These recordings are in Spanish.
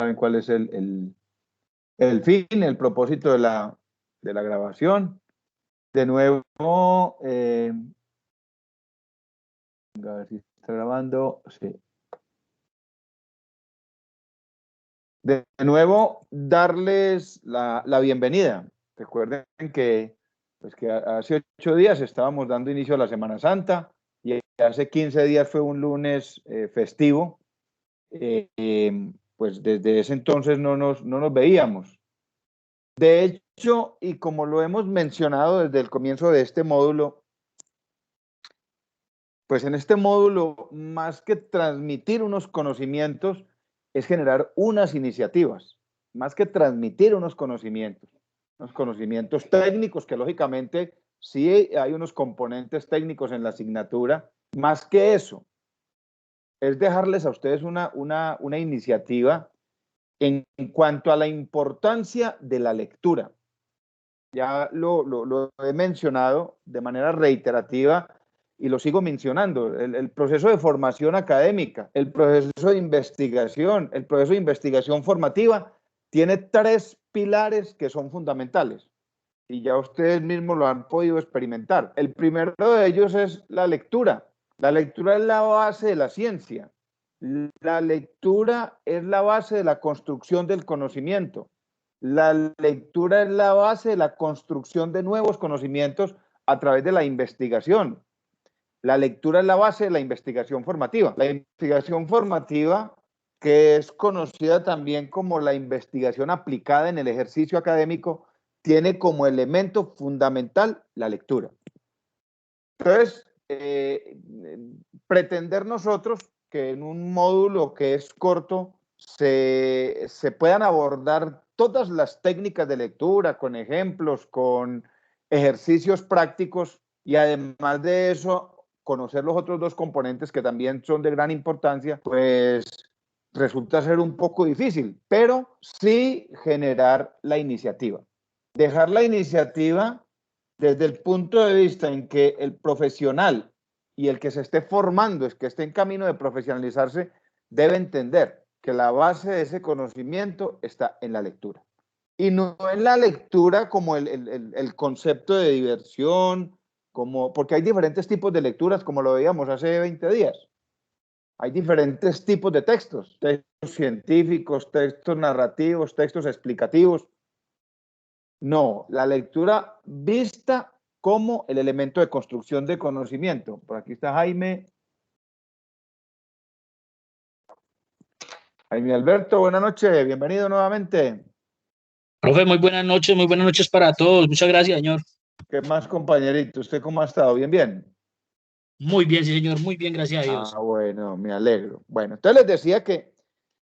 saben cuál es el fin, el propósito de la grabación. De nuevo, a ver si está grabando. Sí. De nuevo, darles la bienvenida. Recuerden que, pues que hace 8 días estábamos dando inicio a la Semana Santa y hace 15 días fue un lunes festivo. Pues desde ese entonces no nos veíamos. De hecho, y como lo hemos mencionado desde el comienzo de este módulo, pues en este módulo, más que transmitir unos conocimientos, es generar unas iniciativas, más que transmitir unos conocimientos técnicos, que lógicamente sí hay unos componentes técnicos en la asignatura. Más que eso, es dejarles a ustedes una iniciativa en cuanto a la importancia de la lectura. Ya lo he mencionado de manera reiterativa y lo sigo mencionando. El proceso de formación académica, el proceso de investigación formativa, tiene 3 pilares que son fundamentales. Y ya ustedes mismos lo han podido experimentar. El primero de ellos es la lectura. La lectura es la base de la ciencia. La lectura es la base de la construcción del conocimiento. La lectura es la base de la construcción de nuevos conocimientos a través de la investigación. La lectura es la base de la investigación formativa. La investigación formativa, que es conocida también como la investigación aplicada en el ejercicio académico, tiene como elemento fundamental la lectura. Entonces, pretender nosotros que en un módulo que es corto se puedan abordar todas las técnicas de lectura con ejemplos, con ejercicios prácticos y además de eso conocer los otros 2 componentes que también son de gran importancia, pues resulta ser un poco difícil, pero sí generar la iniciativa. Dejar la iniciativa desde el punto de vista en que el profesional y el que se esté formando, es que esté en camino de profesionalizarse, debe entender que la base de ese conocimiento está en la lectura. Y no en la lectura como el concepto de diversión, porque hay diferentes tipos de lecturas, como lo veíamos hace 20 días. Hay diferentes tipos de textos científicos, textos narrativos, textos explicativos. No, la lectura vista como el elemento de construcción de conocimiento. Por aquí está Jaime. Jaime Alberto, buenas noches, bienvenido nuevamente. Profe, muy buenas noches para todos. Muchas gracias, señor. ¿Qué más, compañerito? ¿Usted cómo ha estado? ¿Bien, bien? Muy bien, sí, señor, muy bien, gracias a Dios. Bueno, me alegro. Bueno, entonces les decía que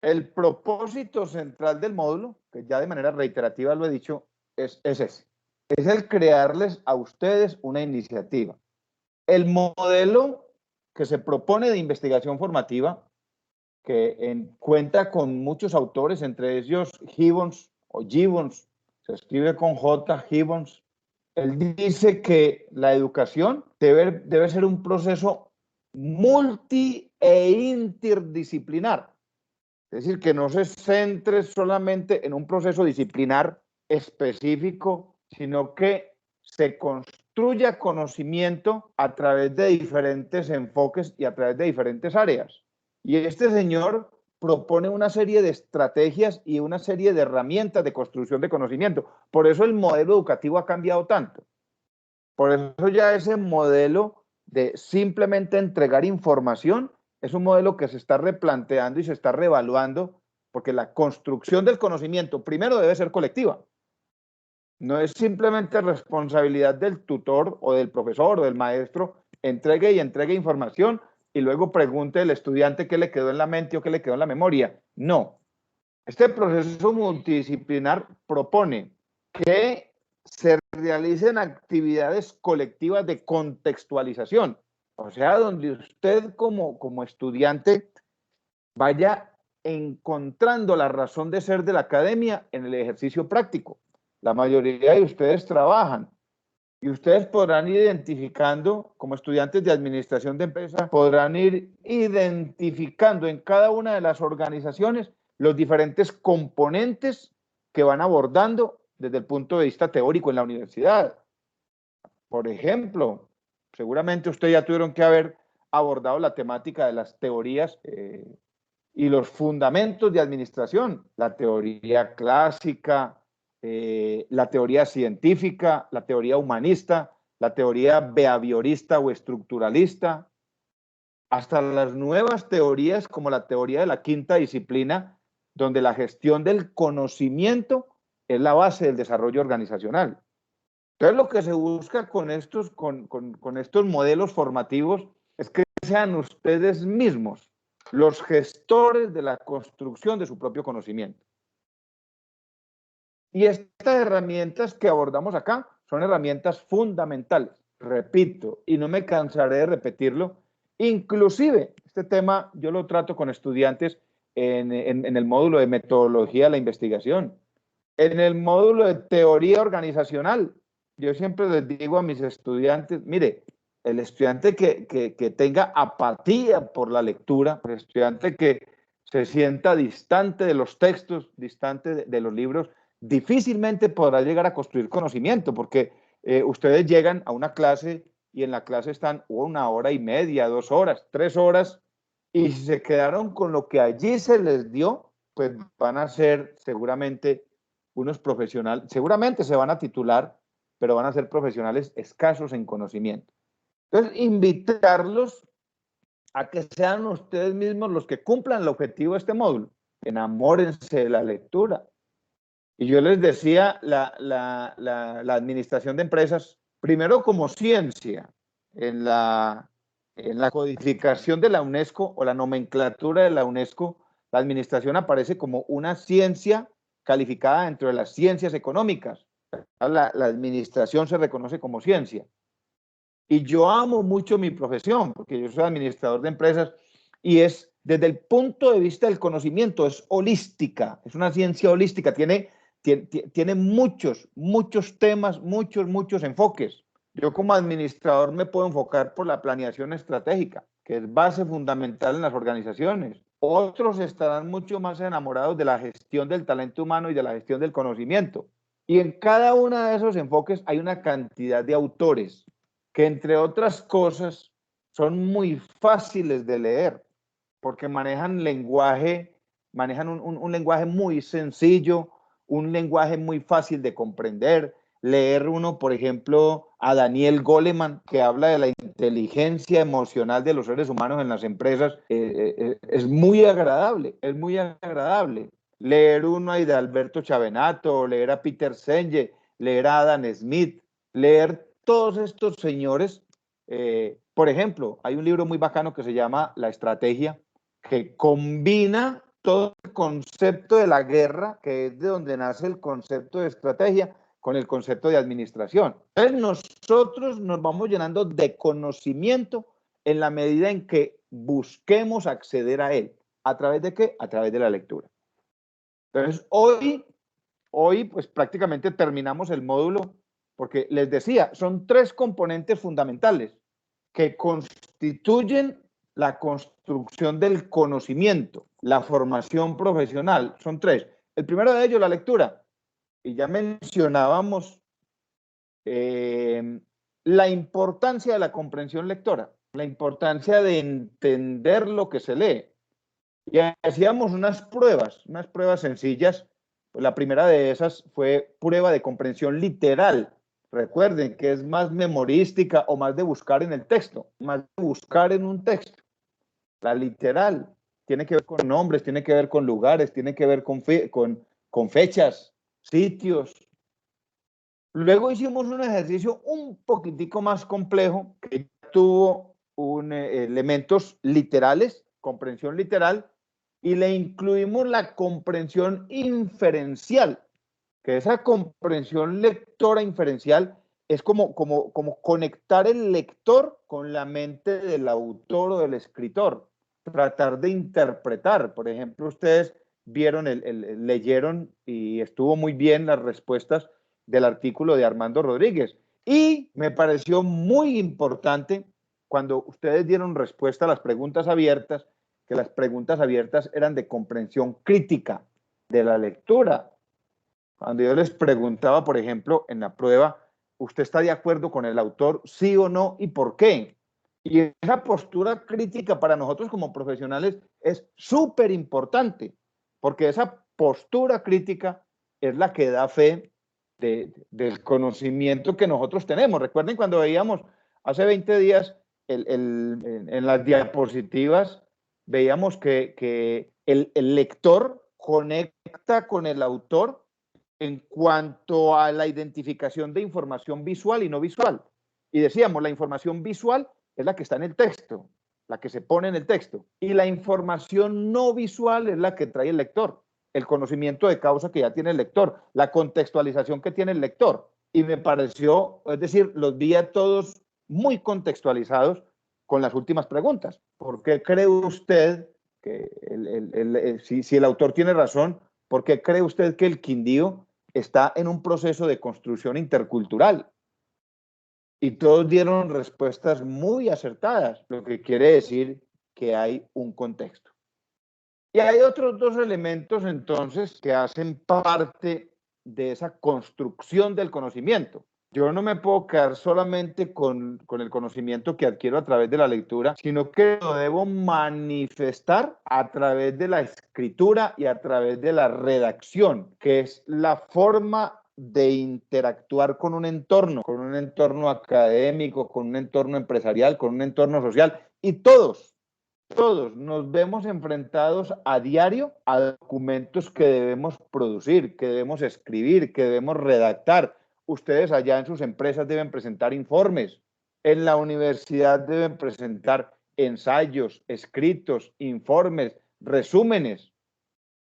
el propósito central del módulo, que ya de manera reiterativa lo he dicho, es ese. Es el crearles a ustedes una iniciativa. El modelo que se propone de investigación formativa, que cuenta con muchos autores, entre ellos Gibbons o Gibbons, se escribe con J, Gibbons. Él dice que la educación debe ser un proceso multi e interdisciplinar. Es decir, que no se centre solamente en un proceso disciplinar específico, sino que se construya conocimiento a través de diferentes enfoques y a través de diferentes áreas. Y este señor propone una serie de estrategias y una serie de herramientas de construcción de conocimiento. Por eso el modelo educativo ha cambiado tanto. Por eso ya ese modelo de simplemente entregar información es un modelo que se está replanteando y se está reevaluando, porque la construcción del conocimiento primero debe ser colectiva. No es simplemente responsabilidad del tutor o del profesor o del maestro, entregue información y luego pregunte el estudiante qué le quedó en la mente o qué le quedó en la memoria. No. Este proceso multidisciplinar propone que se realicen actividades colectivas de contextualización, o sea, donde usted como estudiante vaya encontrando la razón de ser de la academia en el ejercicio práctico. La mayoría de ustedes trabajan y ustedes podrán ir identificando, como estudiantes de administración de empresas, podrán ir identificando en cada una de las organizaciones los diferentes componentes que van abordando desde el punto de vista teórico en la universidad. Por ejemplo, seguramente ustedes ya tuvieron que haber abordado la temática de las teorías y los fundamentos de administración, la teoría clásica, la teoría científica, la teoría humanista, la teoría behaviorista o estructuralista, hasta las nuevas teorías como la teoría de la quinta disciplina, donde la gestión del conocimiento es la base del desarrollo organizacional. Entonces, lo que se busca con estos modelos formativos es que sean ustedes mismos los gestores de la construcción de su propio conocimiento. Y estas herramientas que abordamos acá son herramientas fundamentales, repito, y no me cansaré de repetirlo. Inclusive, este tema yo lo trato con estudiantes en el módulo de metodología de la investigación, en el módulo de teoría organizacional. Yo siempre les digo a mis estudiantes, mire, el estudiante que tenga apatía por la lectura, el estudiante que se sienta distante de los textos, distante de los libros, difícilmente podrá llegar a construir conocimiento, porque ustedes llegan a una clase y en la clase están 1 hora y media, 2 horas, 3 horas, y si se quedaron con lo que allí se les dio, pues van a ser seguramente unos profesionales, seguramente se van a titular, pero van a ser profesionales escasos en conocimiento. Entonces, invitarlos a que sean ustedes mismos los que cumplan el objetivo de este módulo. Enamórense de la lectura. Y yo les decía, la administración de empresas, primero como ciencia, en la codificación de la UNESCO o la nomenclatura de la UNESCO, la administración aparece como una ciencia calificada dentro de las ciencias económicas. La administración se reconoce como ciencia. Y yo amo mucho mi profesión, porque yo soy administrador de empresas y es desde el punto de vista del conocimiento, es holística, es una ciencia holística, tiene muchos temas, muchos enfoques. Yo como administrador me puedo enfocar por la planeación estratégica, que es base fundamental en las organizaciones. Otros estarán mucho más enamorados de la gestión del talento humano y de la gestión del conocimiento. Y en cada uno de esos enfoques hay una cantidad de autores que, entre otras cosas, son muy fáciles de leer, porque manejan un lenguaje muy sencillo, un lenguaje muy fácil de comprender. Leer uno, por ejemplo, a Daniel Goleman, que habla de la inteligencia emocional de los seres humanos en las empresas, es muy agradable, es muy agradable. Leer uno a Alberto Chavenato, leer a Peter Senge, leer a Adam Smith, leer todos estos señores. Por ejemplo, hay un libro muy bacano que se llama La Estrategia, que combina todo el concepto de la guerra, que es de donde nace el concepto de estrategia, con el concepto de administración. Entonces nosotros nos vamos llenando de conocimiento en la medida en que busquemos acceder a él. ¿A través de qué? A través de la lectura. Entonces hoy pues prácticamente terminamos el módulo, porque les decía, son 3 componentes fundamentales que constituyen la construcción del conocimiento, la formación profesional. Son 3. El primero de ellos, la lectura. Y ya mencionábamos la importancia de la comprensión lectora, la importancia de entender lo que se lee. Y hacíamos unas pruebas sencillas. La primera de esas fue prueba de comprensión literal. Recuerden que es más memorística o más de buscar en el texto, más de buscar en un texto. La literal tiene que ver con nombres, tiene que ver con lugares, tiene que ver con fechas, sitios. Luego hicimos un ejercicio un poquitico más complejo que tuvo elementos literales, comprensión literal, y le incluimos la comprensión inferencial, que esa comprensión lectora inferencial es como conectar el lector con la mente del autor o del escritor, tratar de interpretar. Por ejemplo, ustedes vieron, leyeron y estuvo muy bien las respuestas del artículo de Armando Rodríguez. Y me pareció muy importante cuando ustedes dieron respuesta a las preguntas abiertas, que las preguntas abiertas eran de comprensión crítica de la lectura. Cuando yo les preguntaba, por ejemplo, en la prueba, ¿usted está de acuerdo con el autor, sí o no, y por qué? Y esa postura crítica para nosotros como profesionales es súper importante, porque esa postura crítica es la que da fe del conocimiento que nosotros tenemos. Recuerden cuando veíamos hace 20 días en las diapositivas, veíamos que el lector conecta con el autor en cuanto a la identificación de información visual y no visual. Y decíamos, la información visual es la que está en el texto, la que se pone en el texto. Y la información no visual es la que trae el lector, el conocimiento de causa que ya tiene el lector, la contextualización que tiene el lector. Y me pareció, es decir, los vi a todos muy contextualizados con las últimas preguntas. ¿Por qué cree usted que si el autor tiene razón, por qué cree usted que el Quindío está en un proceso de construcción intercultural? Y todos dieron respuestas muy acertadas, lo que quiere decir que hay un contexto. Y hay otros dos elementos entonces que hacen parte de esa construcción del conocimiento. Yo no me puedo quedar solamente con el conocimiento que adquiero a través de la lectura, sino que lo debo manifestar a través de la escritura y a través de la redacción, que es la forma de interactuar con un entorno académico, con un entorno empresarial, con un entorno social, y todos nos vemos enfrentados a diario a documentos que debemos producir, que debemos escribir, que debemos redactar. Ustedes allá en sus empresas deben presentar informes. En la universidad deben presentar ensayos, escritos, informes, resúmenes.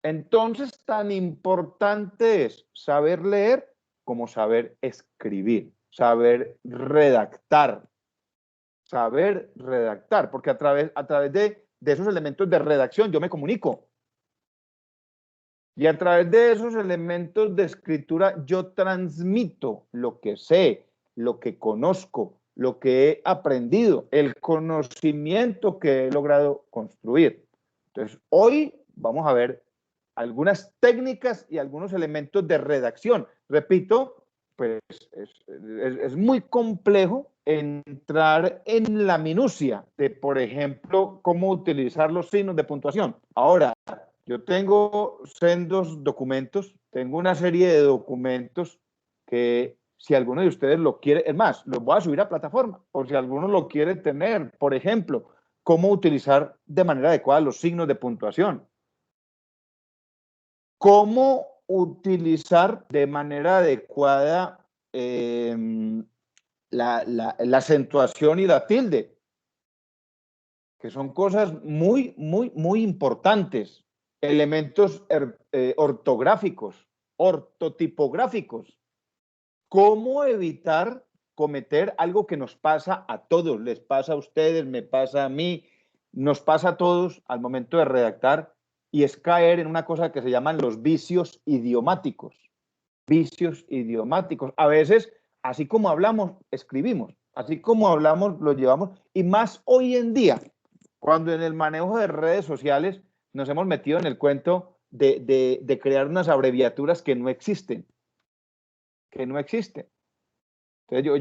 Entonces, tan importante es saber leer como saber escribir, saber redactar, porque a través de esos elementos de redacción yo me comunico. Y a través de esos elementos de escritura yo transmito lo que sé, lo que conozco, lo que he aprendido, el conocimiento que he logrado construir. Entonces, hoy vamos a ver algunas técnicas y algunos elementos de redacción. Repito, pues es muy complejo entrar en la minucia de, por ejemplo, cómo utilizar los signos de puntuación. Ahora, yo tengo sendos documentos, tengo una serie de documentos que si alguno de ustedes lo quiere, es más, los voy a subir a plataforma, por si alguno lo quiere tener, por ejemplo, cómo utilizar de manera adecuada los signos de puntuación. Cómo utilizar de manera adecuada la acentuación y la tilde, que son cosas muy importantes. Elementos ortográficos, ortotipográficos. ¿Cómo evitar cometer algo que nos pasa a todos? Les pasa a ustedes, me pasa a mí, nos pasa a todos al momento de redactar, y es caer en una cosa que se llaman los vicios idiomáticos. Vicios idiomáticos. A veces, así como hablamos, escribimos. Así como hablamos, lo llevamos. Y más hoy en día, cuando en el manejo de redes sociales nos hemos metido en el cuento de crear unas abreviaturas que no existen. Entonces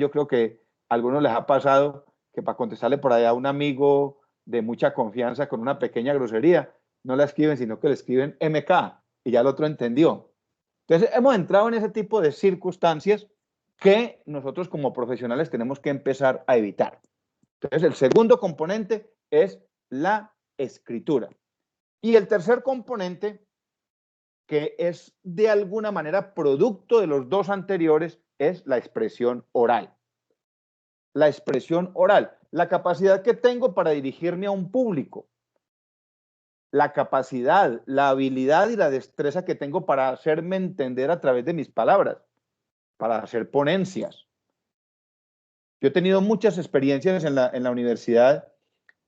yo creo que a algunos les ha pasado que para contestarle por allá a un amigo de mucha confianza con una pequeña grosería, no la escriben, sino que le escriben MK y ya el otro entendió. Entonces hemos entrado en ese tipo de circunstancias que nosotros como profesionales tenemos que empezar a evitar. Entonces el segundo componente es la escritura. Y el tercer componente, que es de alguna manera producto de los dos anteriores, es la expresión oral. La expresión oral, la capacidad que tengo para dirigirme a un público, la capacidad, la habilidad y la destreza que tengo para hacerme entender a través de mis palabras, para hacer ponencias. Yo he tenido muchas experiencias en la universidad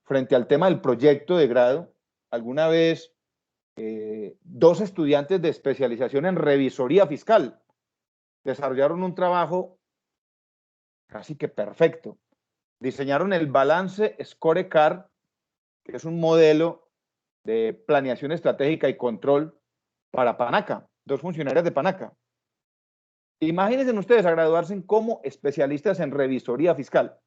frente al tema del proyecto de grado. Alguna vez, dos estudiantes de especialización en revisoría fiscal desarrollaron un trabajo casi que perfecto. Diseñaron el balance scorecard, que es un modelo de planeación estratégica y control para Panaca, 2 funcionarias de Panaca. Imagínense ustedes a graduarse como especialistas en revisoría fiscal.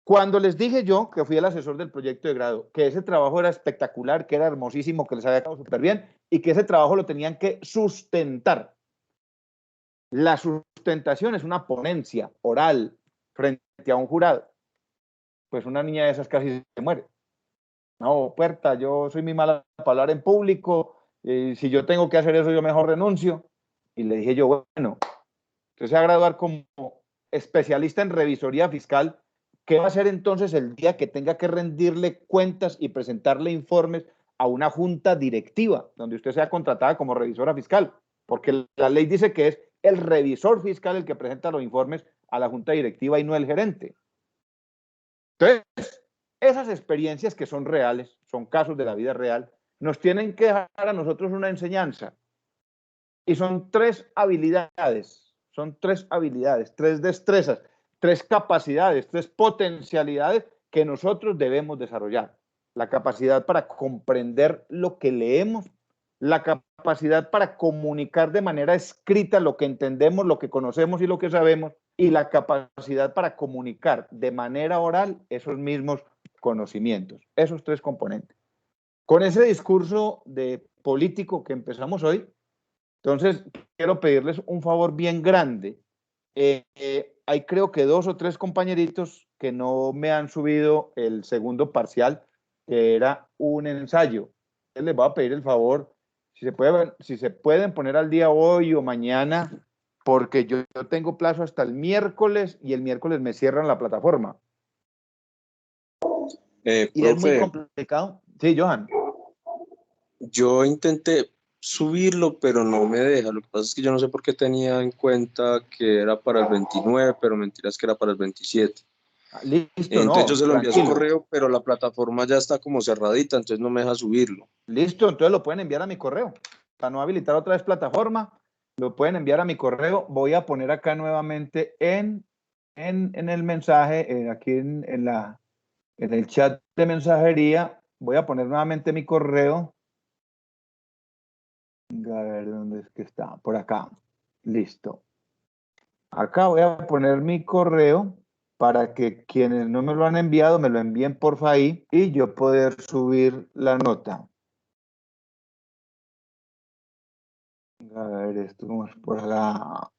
Cuando les dije yo, que fui el asesor del proyecto de grado, que ese trabajo era espectacular, que era hermosísimo, que les había quedado súper bien y que ese trabajo lo tenían que sustentar. La sustentación es una ponencia oral frente a un jurado. Pues una niña de esas casi se muere. No, Puerta, yo soy muy mala para hablar en público, si yo tengo que hacer eso, yo mejor renuncio. Y le dije yo, bueno, usted se va a graduar como especialista en revisoría fiscal. ¿Qué va a hacer entonces el día que tenga que rendirle cuentas y presentarle informes a una junta directiva, donde usted sea contratada como revisora fiscal? Porque la ley dice que es el revisor fiscal el que presenta los informes a la junta directiva y no el gerente. Entonces, esas experiencias que son reales, son casos de la vida real, nos tienen que dejar a nosotros una enseñanza. Y son 3 habilidades, 3 destrezas, 3 capacidades, 3 potencialidades que nosotros debemos desarrollar. La capacidad para comprender lo que leemos, la capacidad para comunicar de manera escrita lo que entendemos, lo que conocemos y lo que sabemos, y la capacidad para comunicar de manera oral esos mismos conocimientos, esos 3 componentes. Con ese discurso de político que empezamos hoy, entonces, quiero pedirles un favor bien grande. Hay creo que 2 o 3 compañeritos que no me han subido el segundo parcial, que era un ensayo. Les voy a pedir el favor, si se pueden poner al día hoy o mañana, porque yo tengo plazo hasta el miércoles y el miércoles me cierran la plataforma. Y profe, es muy complicado. Sí, Johan. Yo intenté subirlo, pero no me deja. Lo que pasa es que yo no sé por qué tenía en cuenta que era para el 29, pero mentiras que era para el 27. Listo, Entonces yo no, se lo envié a su tranquilo. correo, pero la plataforma ya está como cerradita, entonces no me deja subirlo. Listo, entonces lo pueden enviar a mi correo. Para no habilitar otra vez plataforma, lo pueden enviar a mi correo. Voy a poner acá nuevamente en el mensaje, aquí en el chat de mensajería, voy a poner nuevamente mi correo. A ver, ¿dónde es que está? Por acá. Listo. Acá voy a poner mi correo para que quienes no me lo han enviado, me lo envíen porfa ahí y yo poder subir la nota. A ver, esto vamos por acá.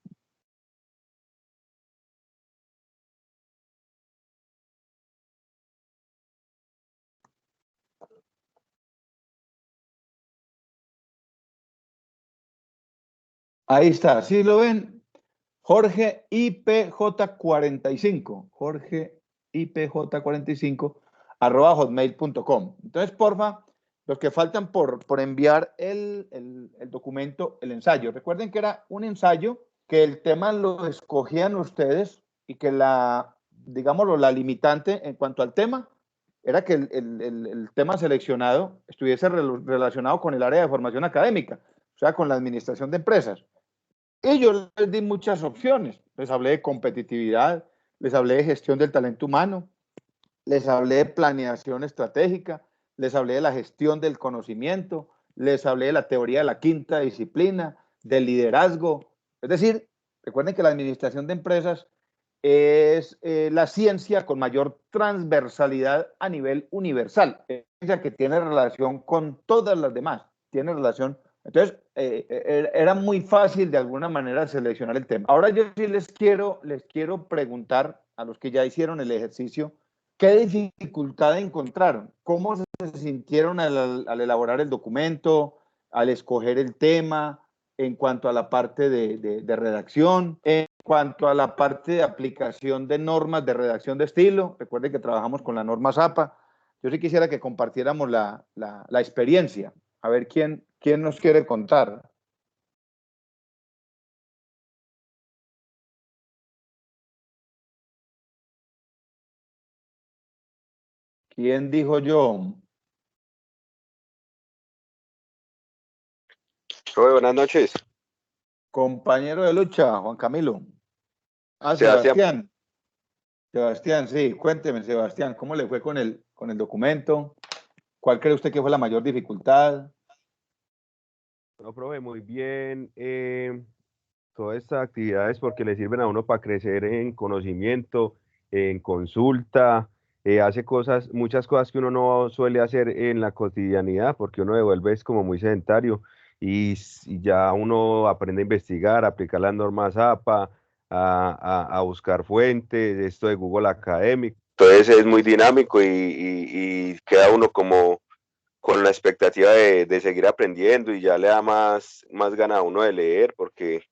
Ahí está, ¿sí lo ven? Jorge IPJ45. Jorge IPJ45 @hotmail.com. Entonces, porfa, los que faltan por enviar el documento, el ensayo. Recuerden que era un ensayo que el tema lo escogían ustedes y que digámoslo, la limitante en cuanto al tema era que el tema seleccionado estuviese relacionado con el área de formación académica, o sea, con la administración de empresas. Y yo les di muchas opciones. Les hablé de competitividad, les hablé de gestión del talento humano, les hablé de planeación estratégica, les hablé de la gestión del conocimiento, les hablé de la teoría de la quinta disciplina, del liderazgo. Es decir, recuerden que la administración de empresas es la ciencia con mayor transversalidad a nivel universal, ella que tiene relación con todas las demás, tiene relación. Entonces, era muy fácil de alguna manera seleccionar el tema. Ahora yo sí les quiero preguntar a los que ya hicieron el ejercicio, ¿qué dificultad encontraron? ¿Cómo se sintieron al elaborar el documento, al escoger el tema, en cuanto a la parte de redacción, en cuanto a la parte de aplicación de normas de redacción de estilo? Recuerden que trabajamos con la norma ZAPA. Yo sí quisiera que compartiéramos la experiencia. A ver quién nos quiere contar. ¿Quién dijo yo? Buenas noches. Compañero de lucha, Juan Camilo. Ah, Sebastián. Sebastián, sí, cuénteme, Sebastián, ¿cómo le fue con el documento? ¿Cuál cree usted que fue la mayor dificultad? No, profe, muy bien. Todas estas actividades porque le sirven a uno para crecer en conocimiento, en consulta, hace cosas, muchas cosas que uno no suele hacer en la cotidianidad porque uno devuelve es como muy sedentario y ya uno aprende a investigar, a aplicar las normas APA, a buscar fuentes, esto de Google Academic. Entonces es muy dinámico y queda uno como con la expectativa de seguir aprendiendo y ya le da más gana a uno de leer porque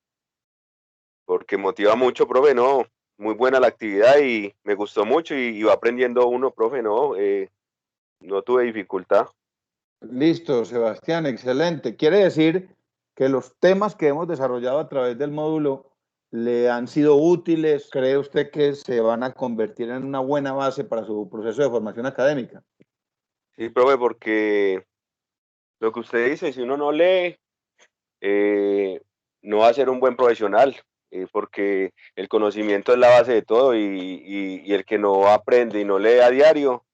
motiva mucho, profe, no, muy buena la actividad y me gustó mucho y va aprendiendo uno, profe, no, no tuve dificultad. Listo, Sebastián, excelente. Quiere decir que los temas que hemos desarrollado a través del módulo le han sido útiles. ¿Cree usted que se van a convertir en una buena base para su proceso de formación académica? Sí, profe, porque lo que usted dice, si uno no lee, no va a ser un buen profesional, porque el conocimiento es la base de todo y el que no aprende y no lee a diario,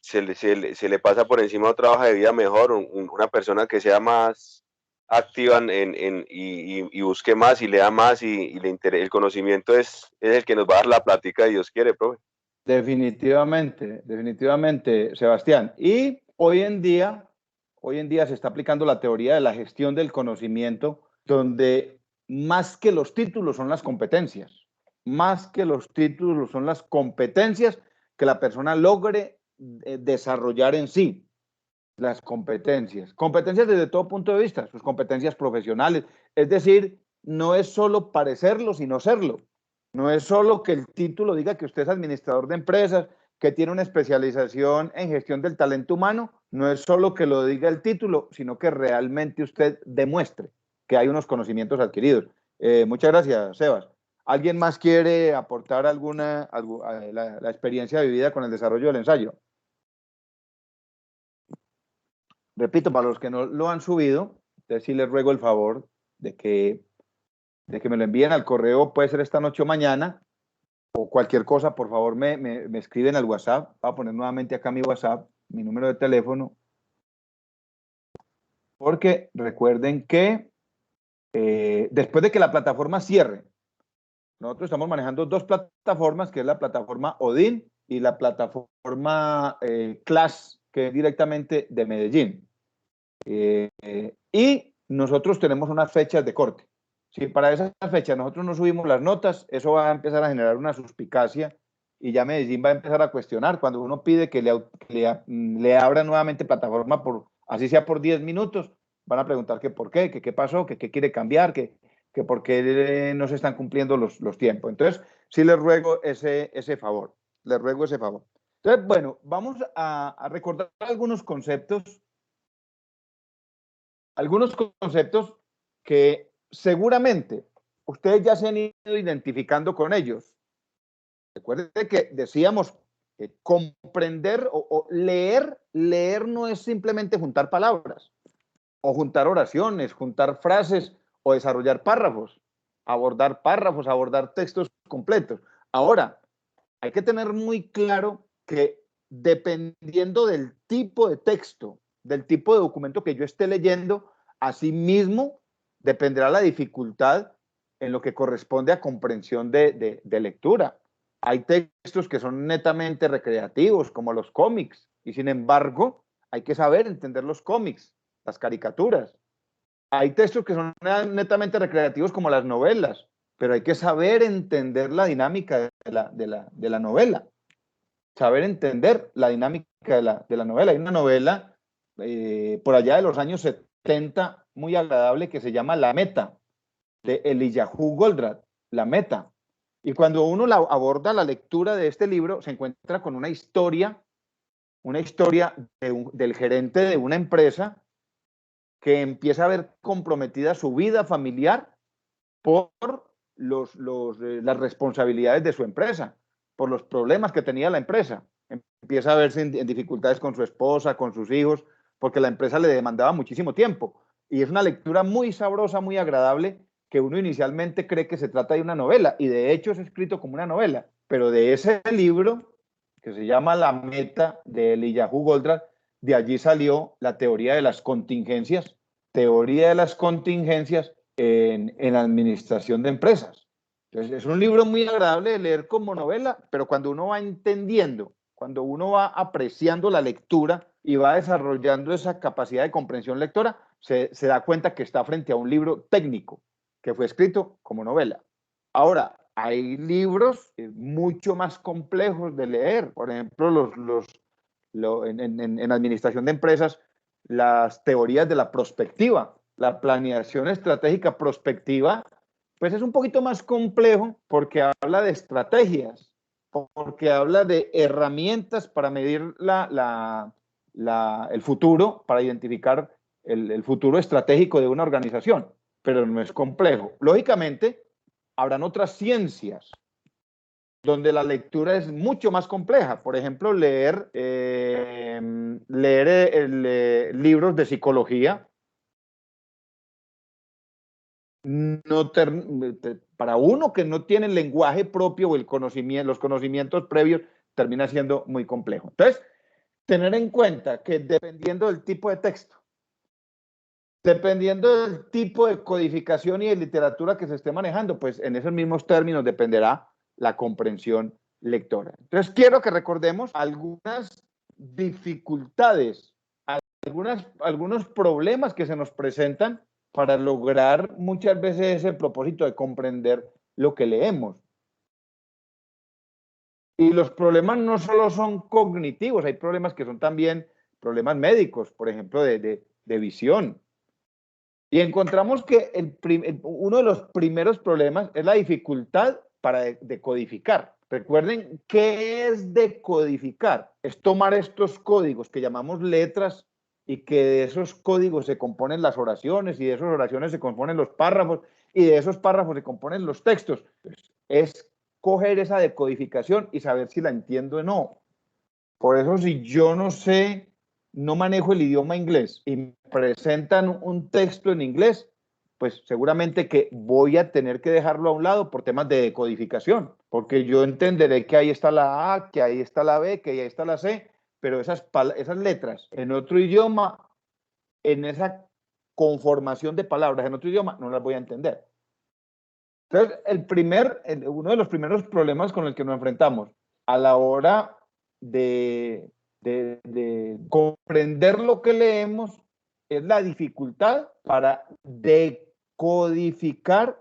se le pasa por encima otra hoja de vida mejor, una persona que sea más activa y busque más y lea más y el conocimiento es el que nos va a dar la plática, Dios quiere, profe. Definitivamente, definitivamente, Sebastián. Y hoy en día se está aplicando la teoría de la gestión del conocimiento, donde más que los títulos son las competencias, más que los títulos son las competencias que la persona logre desarrollar en sí. Las competencias desde todo punto de vista, sus competencias profesionales, es decir, no es solo parecerlo, sino serlo. No es solo que el título diga que usted es administrador de empresas, que tiene una especialización en gestión del talento humano, no es solo que lo diga el título, sino que realmente usted demuestre que hay unos conocimientos adquiridos. Muchas gracias, Sebas. ¿Alguien más quiere aportar la experiencia vivida con el desarrollo del ensayo? Repito, para los que no lo han subido, entonces sí les ruego el favor de que me lo envíen al correo, puede ser esta noche o mañana, o cualquier cosa, por favor me escriben al WhatsApp. Voy a poner nuevamente acá mi WhatsApp, mi número de teléfono, porque recuerden que después de que la plataforma cierre, nosotros estamos manejando dos plataformas, que es la plataforma Odin y la plataforma Class, que es directamente de Medellín. Y nosotros tenemos unas fechas de corte. Si para esas fechas nosotros no subimos las notas, eso va a empezar a generar una suspicacia y ya Medellín va a empezar a cuestionar. Cuando uno pide que le abra nuevamente plataforma, así sea por 10 minutos, van a preguntar que por qué, que qué pasó, que qué quiere cambiar, que por qué no se están cumpliendo los tiempos. Entonces, sí les ruego ese favor. Les ruego ese favor. Entonces, bueno, vamos a recordar algunos conceptos que seguramente ustedes ya se han ido identificando con ellos. Recuerden que decíamos que comprender o leer no es simplemente juntar palabras o juntar oraciones, juntar frases o desarrollar párrafos, abordar textos completos. Ahora, hay que tener muy claro que dependiendo del tipo de texto, del tipo de documento que yo esté leyendo, asimismo dependerá la dificultad en lo que corresponde a comprensión de lectura. Hay textos que son netamente recreativos, como los cómics, y sin embargo hay que saber entender los cómics, las caricaturas. Hay textos que son netamente recreativos, como las novelas, pero hay que saber entender la dinámica de la novela. Saber entender la dinámica de la novela. Hay una novela por allá de los años 70 muy agradable que se llama La Meta, de Eliyahu Goldratt, La Meta. Y cuando uno aborda la lectura de este libro, se encuentra con una historia del gerente de una empresa que empieza a ver comprometida su vida familiar por las responsabilidades de su empresa, por los problemas que tenía la empresa. Empieza a verse en dificultades con su esposa, con sus hijos, porque la empresa le demandaba muchísimo tiempo. Y es una lectura muy sabrosa, muy agradable, que uno inicialmente cree que se trata de una novela, y de hecho es escrito como una novela, pero de ese libro, que se llama La Meta, de Eliyahu Goldratt, de allí salió la teoría de las contingencias, en administración de empresas. Entonces, es un libro muy agradable de leer como novela, pero cuando uno va entendiendo, cuando uno va apreciando la lectura y va desarrollando esa capacidad de comprensión lectora, se da cuenta que está frente a un libro técnico que fue escrito como novela. Ahora, hay libros mucho más complejos de leer. Por ejemplo, en administración de empresas, las teorías de la prospectiva, la planeación estratégica prospectiva, pues es un poquito más complejo porque habla de estrategias, porque habla de herramientas para medir el futuro, para identificar el futuro estratégico de una organización, pero no es complejo. Lógicamente, habrán otras ciencias donde la lectura es mucho más compleja. Por ejemplo, leer libros de psicología. Para uno que no tiene el lenguaje propio o los conocimientos previos, termina siendo muy complejo. Entonces, tener en cuenta que dependiendo del tipo de texto, dependiendo del tipo de codificación y de literatura que se esté manejando, pues en esos mismos términos dependerá la comprensión lectora. Entonces, quiero que recordemos algunas dificultades, algunos problemas que se nos presentan para lograr muchas veces ese propósito de comprender lo que leemos. Y los problemas no solo son cognitivos, hay problemas que son también problemas médicos, por ejemplo, de visión. Y encontramos que uno de los primeros problemas es la dificultad para decodificar. Recuerden, ¿qué es decodificar? Es tomar estos códigos que llamamos letras y que de esos códigos se componen las oraciones y de esas oraciones se componen los párrafos y de esos párrafos se componen los textos. Es coger esa decodificación y saber si la entiendo o no. Por eso, si yo no manejo el idioma inglés y me presentan un texto en inglés, pues seguramente que voy a tener que dejarlo a un lado por temas de decodificación, porque yo entenderé que ahí está la A, que ahí está la B, que ahí está la C, pero esas letras en otro idioma, en esa conformación de palabras en otro idioma, no las voy a entender. Entonces, uno de los primeros problemas con el que nos enfrentamos a la hora de comprender lo que leemos es la dificultad para decodificar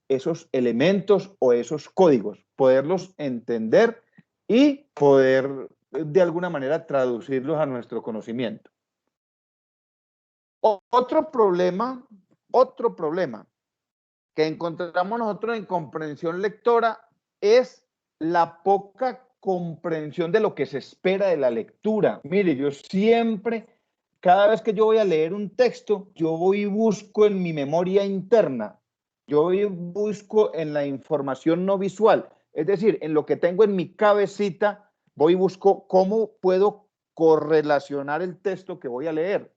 esos elementos o esos códigos, poderlos entender y poder de alguna manera traducirlos a nuestro conocimiento. Otro problema que encontramos nosotros en comprensión lectora es la poca comprensión de lo que se espera de la lectura. Mire, yo siempre, cada vez que yo voy a leer un texto, yo voy y busco en mi memoria interna, yo voy y busco en la información no visual, es decir, en lo que tengo en mi cabecita, voy y busco cómo puedo correlacionar el texto que voy a leer.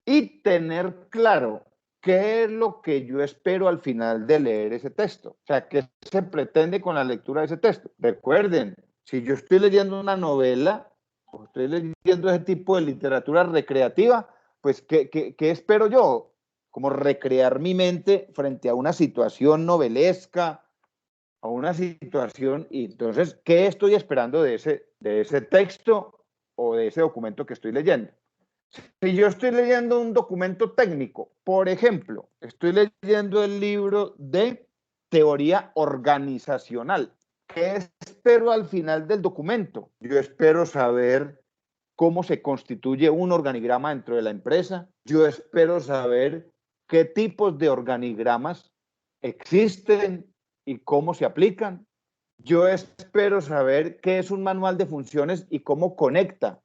Y tener claro qué es lo que yo espero al final de leer ese texto. O sea, qué se pretende con la lectura de ese texto. Recuerden, si yo estoy leyendo una novela o estoy leyendo ese tipo de literatura recreativa, pues ¿qué espero yo? Como recrear mi mente frente a una situación novelesca, a una situación, y entonces, ¿qué estoy esperando de ese texto o de ese documento que estoy leyendo? Si yo estoy leyendo un documento técnico, por ejemplo, estoy leyendo el libro de teoría organizacional, ¿qué espero al final del documento? Yo espero saber cómo se constituye un organigrama dentro de la empresa. Yo espero saber qué tipos de organigramas existen y cómo se aplican. Yo espero saber qué es un manual de funciones y cómo conecta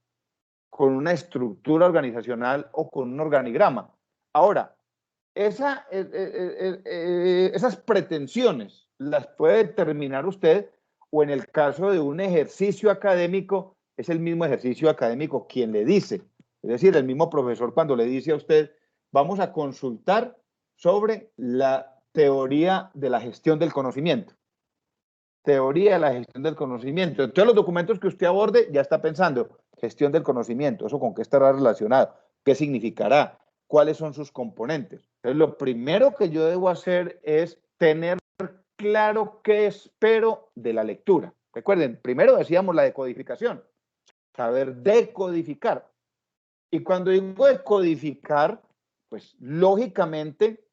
con una estructura organizacional o con un organigrama. Ahora, esas pretensiones las puede determinar usted, o en el caso de un ejercicio académico, es el mismo ejercicio académico quien le dice. Es decir, el mismo profesor cuando le dice a usted, vamos a consultar sobre la teoría de la gestión del conocimiento. teoría de la gestión del conocimiento. Entonces, los documentos que usted aborde ya está pensando, gestión del conocimiento, ¿eso con qué estará relacionado? ¿Qué significará? ¿Cuáles son sus componentes? Entonces, lo primero que yo debo hacer es tener claro qué espero de la lectura. Recuerden, primero decíamos la decodificación, saber decodificar. Y cuando digo decodificar, pues lógicamente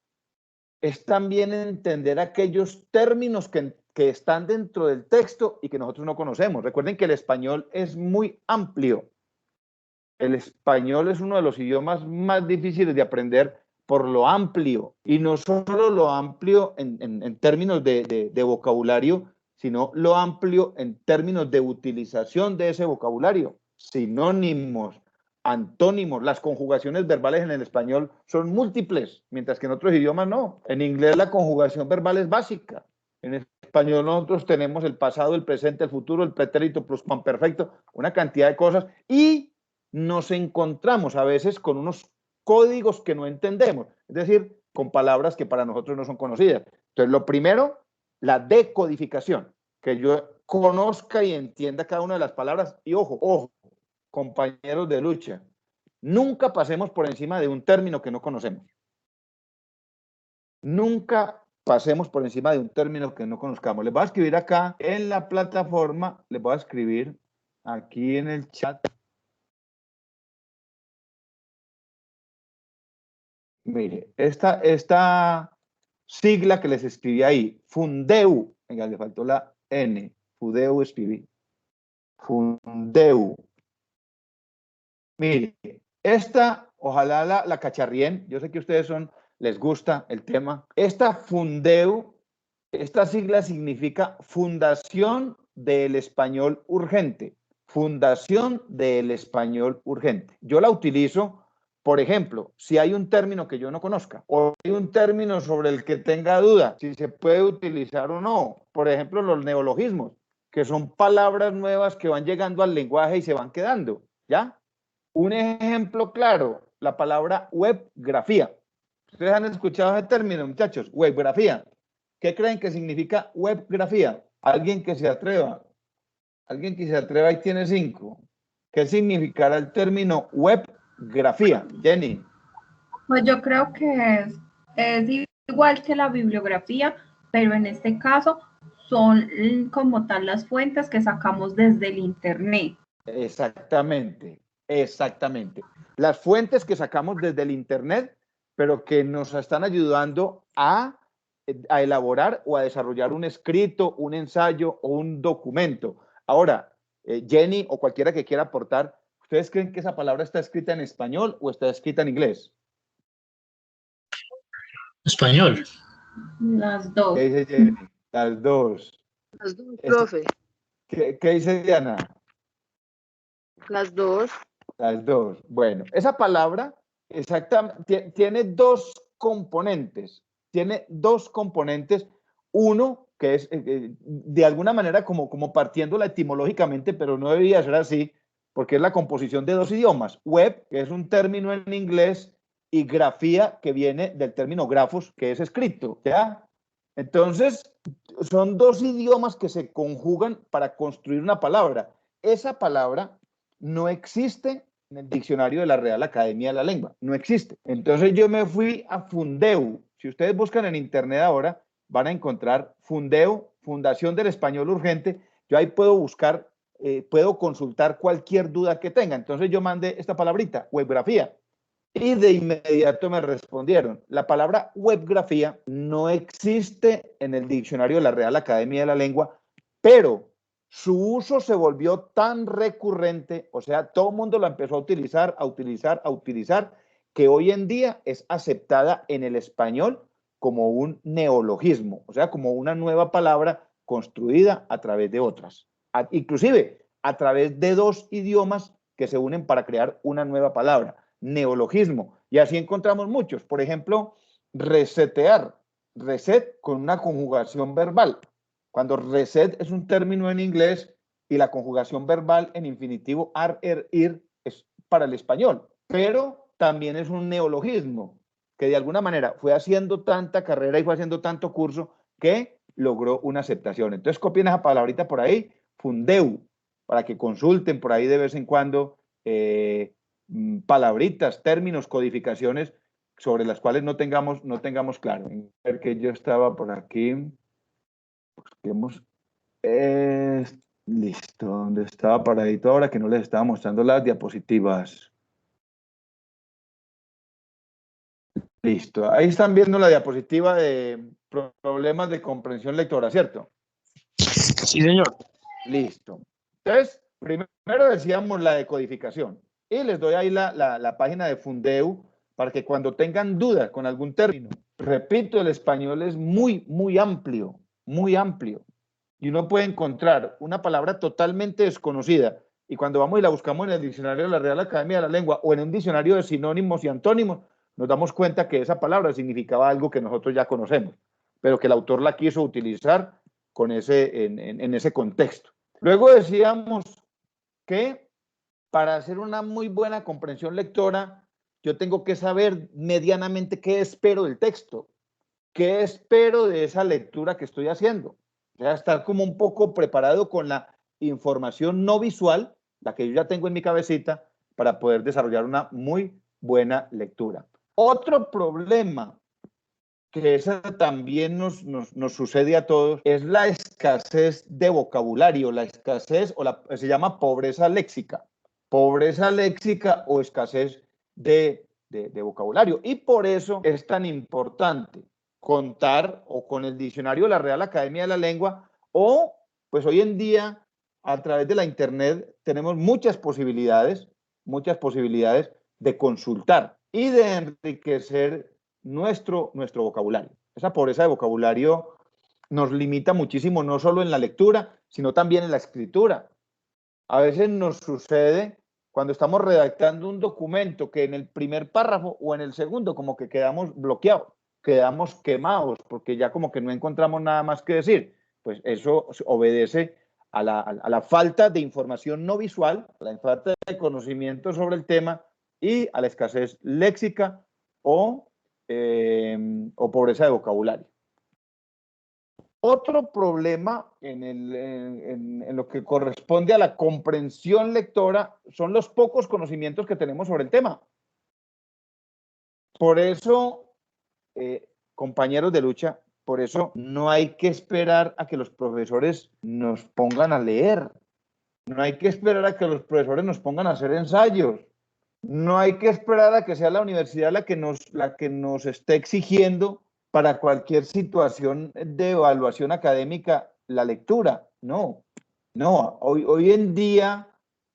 es también entender aquellos términos que están dentro del texto y que nosotros no conocemos. Recuerden que el español es muy amplio. El español es uno de los idiomas más difíciles de aprender por lo amplio, y no solo lo amplio en términos de vocabulario, sino lo amplio en términos de utilización de ese vocabulario. Sinónimos, antónimos, las conjugaciones verbales en el español son múltiples, mientras que en otros idiomas no. En inglés la conjugación verbal es básica. En español nosotros tenemos el pasado, el presente, el futuro, el pretérito, pluscuamperfecto, una cantidad de cosas, y nos encontramos a veces con unos códigos que no entendemos, es decir, con palabras que para nosotros no son conocidas. Entonces, lo primero, la decodificación, que yo conozca y entienda cada una de las palabras. Y ojo, compañeros de lucha, nunca pasemos por encima de un término que no conocemos. Nunca pasemos por encima de un término que no conozcamos. Les voy a escribir acá en la plataforma, les voy a escribir aquí en el chat. Mire, esta sigla que les escribí ahí, Fundeu, venga, le faltó la N, Fundeu escribí, Fundeu. Mire, esta, ojalá la cacharrien, yo sé que a ustedes les gusta el tema. Esta Fundeu, esta sigla significa Fundación del Español Urgente, Fundación del Español Urgente. Yo la utilizo. Por ejemplo, si hay un término que yo no conozca o hay un término sobre el que tenga duda, si se puede utilizar o no. Por ejemplo, los neologismos, que son palabras nuevas que van llegando al lenguaje y se van quedando, ¿ya? Un ejemplo claro, la palabra webgrafía. ¿Ustedes han escuchado ese término, muchachos? Webgrafía. ¿Qué creen que significa webgrafía? Alguien que se atreva. Alguien que se atreva y tiene 5. ¿Qué significará el término webgrafía, Jenny? Pues yo creo que es igual que la bibliografía, pero en este caso son como tal las fuentes que sacamos desde el internet. Exactamente, exactamente. Las fuentes que sacamos desde el internet, pero que nos están ayudando a elaborar o a desarrollar un escrito, un ensayo o un documento. Ahora, Jenny o cualquiera que quiera aportar, ¿ustedes creen que esa palabra está escrita en español o está escrita en inglés? Español. Las dos. ¿Qué dice Jenny? Las dos. Las dos, profe. ¿Qué dice Diana? Las dos. Las dos. Bueno, esa palabra exactamente tiene dos componentes. Tiene dos componentes. Uno, que es de alguna manera como partiéndola etimológicamente, pero no debería ser así, porque es la composición de dos idiomas. Web, que es un término en inglés, y grafía, que viene del término grafos, que es escrito, ¿ya? Entonces, son dos idiomas que se conjugan para construir una palabra. Esa palabra no existe en el diccionario de la Real Academia de la Lengua, no existe. Entonces yo me fui a Fundeu. Si ustedes buscan en internet ahora, van a encontrar Fundeu, Fundación del Español Urgente. Yo ahí puedo buscar, puedo consultar cualquier duda que tenga. Entonces yo mandé esta palabrita, webgrafía, y de inmediato me respondieron. La palabra webgrafía no existe en el diccionario de la Real Academia de la Lengua, pero su uso se volvió tan recurrente, o sea, todo el mundo la empezó a utilizar, que hoy en día es aceptada en el español como un neologismo, o sea, como una nueva palabra construida a través de otras, inclusive a través de dos idiomas que se unen para crear una nueva palabra, neologismo. Y así encontramos muchos. Por ejemplo, resetear, reset con una conjugación verbal. Cuando reset es un término en inglés y la conjugación verbal en infinitivo ar, er, ir es para el español, pero también es un neologismo que de alguna manera fue haciendo tanta carrera y fue haciendo tanto curso que logró una aceptación. Entonces copien esa palabrita por ahí, Fundeu, para que consulten por ahí de vez en cuando palabritas, términos, codificaciones sobre las cuales no tengamos claro. El que yo estaba por aquí, busquemos, listo, donde estaba paradito ahora que no les estaba mostrando las diapositivas. Listo, ahí están viendo la diapositiva de problemas de comprensión lectora, ¿cierto? Sí, señor. Listo. Entonces, primero decíamos la decodificación. Y les doy ahí la página de Fundeu para que cuando tengan dudas con algún término, repito, el español es muy, muy amplio, muy amplio. Y uno puede encontrar una palabra totalmente desconocida. Y cuando vamos y la buscamos en el diccionario de la Real Academia de la Lengua o en un diccionario de sinónimos y antónimos, nos damos cuenta que esa palabra significaba algo que nosotros ya conocemos, pero que el autor la quiso utilizar con en ese contexto. Luego decíamos que para hacer una muy buena comprensión lectora, yo tengo que saber medianamente qué espero del texto, qué espero de esa lectura que estoy haciendo. O sea, estar como un poco preparado con la información no visual, la que yo ya tengo en mi cabecita, para poder desarrollar una muy buena lectura. Otro problema que esa también nos sucede a todos, es la escasez de vocabulario, la escasez se llama pobreza léxica o escasez de vocabulario. Y por eso es tan importante contar o con el diccionario de la Real Academia de la Lengua o pues hoy en día a través de la internet tenemos muchas posibilidades de consultar y de enriquecer nuestro vocabulario. Esa pobreza de vocabulario nos limita muchísimo, no solo en la lectura, sino también en la escritura. A veces nos sucede cuando estamos redactando un documento que en el primer párrafo o en el segundo como que quedamos bloqueados, quedamos quemados, porque ya como que no encontramos nada más que decir. Pues eso obedece a la falta de información no visual, a la falta de conocimiento sobre el tema y a la escasez léxica o pobreza de vocabulario. Otro problema en lo que corresponde a la comprensión lectora son los pocos conocimientos que tenemos sobre el tema. Por eso, compañeros de lucha, por eso no hay que esperar a que los profesores nos pongan a leer. No hay que esperar a que los profesores nos pongan a hacer ensayos. No hay que esperar a que sea la universidad la que nos esté exigiendo para cualquier situación de evaluación académica la lectura. No. Hoy en día,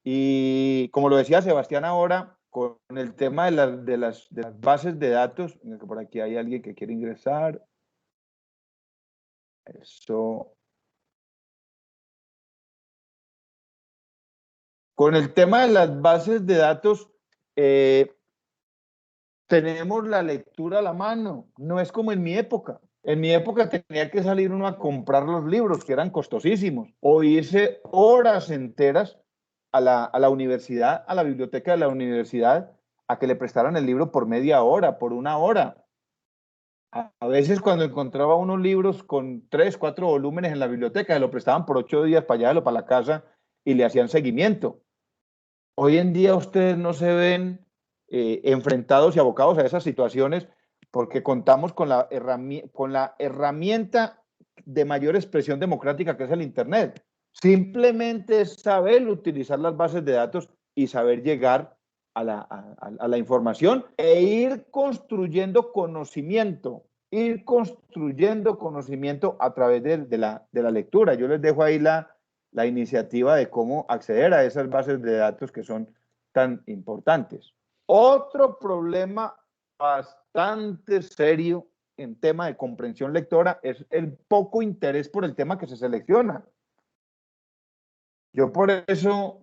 y como lo decía Sebastián ahora, con el tema de las bases de datos, por aquí hay alguien que quiere ingresar. Eso. Con el tema de las bases de datos, tenemos la lectura a la mano, no es como en mi época. En mi época tenía que salir uno a comprar los libros, que eran costosísimos, o irse horas enteras a la universidad, a la biblioteca de la universidad, a que le prestaran el libro por media hora, por una hora. A veces cuando encontraba unos libros con 3, 4 volúmenes en la biblioteca, se lo prestaban por 8 días para allá, para la casa, y le hacían seguimiento. Hoy en día ustedes no se ven enfrentados y abocados a esas situaciones porque contamos con la herramienta de mayor expresión democrática que es el Internet. Simplemente es saber utilizar las bases de datos y saber llegar a la información e ir construyendo conocimiento a través de la lectura. Yo les dejo ahí la iniciativa de cómo acceder a esas bases de datos que son tan importantes. Otro problema bastante serio en tema de comprensión lectora es el poco interés por el tema que se selecciona. Yo por eso,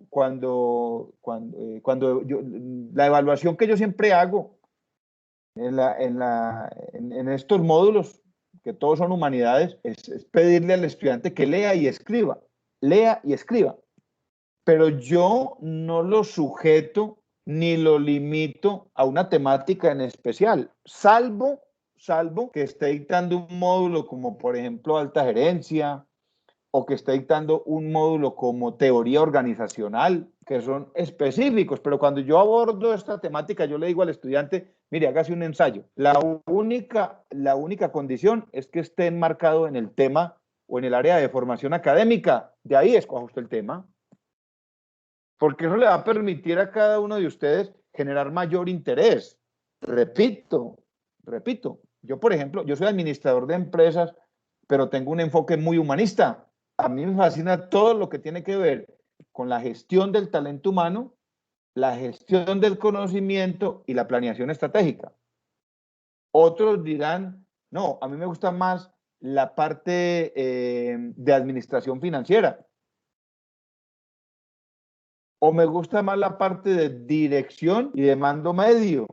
la evaluación que yo siempre hago en estos módulos, que todos son humanidades, es pedirle al estudiante que lea y escriba. Pero yo no lo sujeto ni lo limito a una temática en especial, salvo salvo que esté dictando un módulo como, por ejemplo, alta gerencia, o que esté dictando un módulo como teoría organizacional, que son específicos, pero cuando yo abordo esta temática, yo le digo al estudiante, mire, hágase un ensayo. La única condición es que esté enmarcado en el tema o en el área de formación académica. De ahí escoja usted el tema. Porque eso le va a permitir a cada uno de ustedes generar mayor interés. Repito, yo por ejemplo, yo soy administrador de empresas, pero tengo un enfoque muy humanista. A mí me fascina todo lo que tiene que ver con la gestión del talento humano, la gestión del conocimiento y la planeación estratégica. Otros dirán, no, a mí me gusta más la parte de administración financiera. O me gusta más la parte de dirección y de mando medio.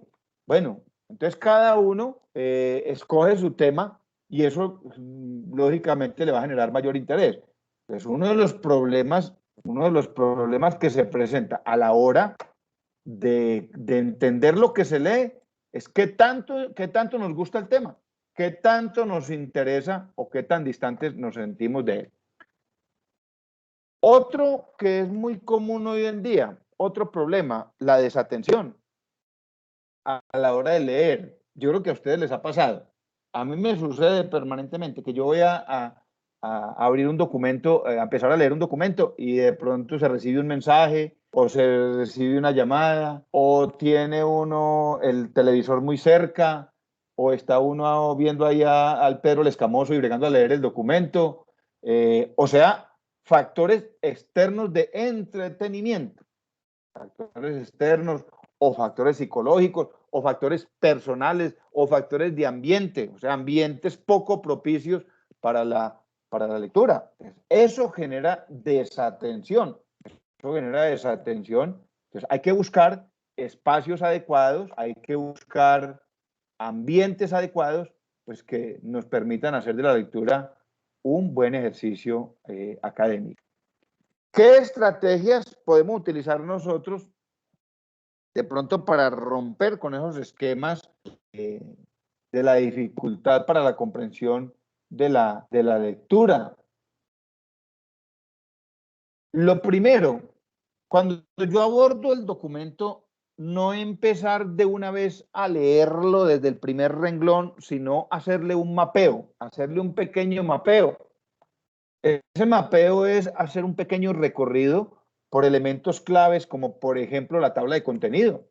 Bueno, entonces cada uno escoge su tema y eso lógicamente le va a generar mayor interés. Entonces uno de los problemas que se presenta a la hora de entender lo que se lee es qué tanto nos gusta el tema, qué tanto nos interesa o qué tan distantes nos sentimos de él. Otro que es muy común hoy en día, otro problema, la desatención a la hora de leer. Yo creo que a ustedes les ha pasado. A mí me sucede permanentemente que yo voy a abrir un documento, a empezar a leer un documento y de pronto se recibe un mensaje o se recibe una llamada o tiene uno el televisor muy cerca o está uno viendo ahí al Pedro el Escamoso y bregando a leer el documento. O sea, factores externos de entretenimiento, factores externos o factores psicológicos o factores personales o factores de ambiente, o sea, ambientes poco propicios para la lectura. Eso genera desatención. Entonces hay que buscar espacios adecuados, hay que buscar ambientes adecuados, pues que nos permitan hacer de la lectura un buen ejercicio académico. ¿Qué estrategias podemos utilizar nosotros de pronto para romper con esos esquemas de la dificultad para la comprensión de la lectura? Lo primero, cuando yo abordo el documento, no empezar de una vez a leerlo desde el primer renglón, sino hacerle un mapeo, hacerle un pequeño mapeo. Ese mapeo es hacer un pequeño recorrido por elementos claves, como por ejemplo la tabla de contenido.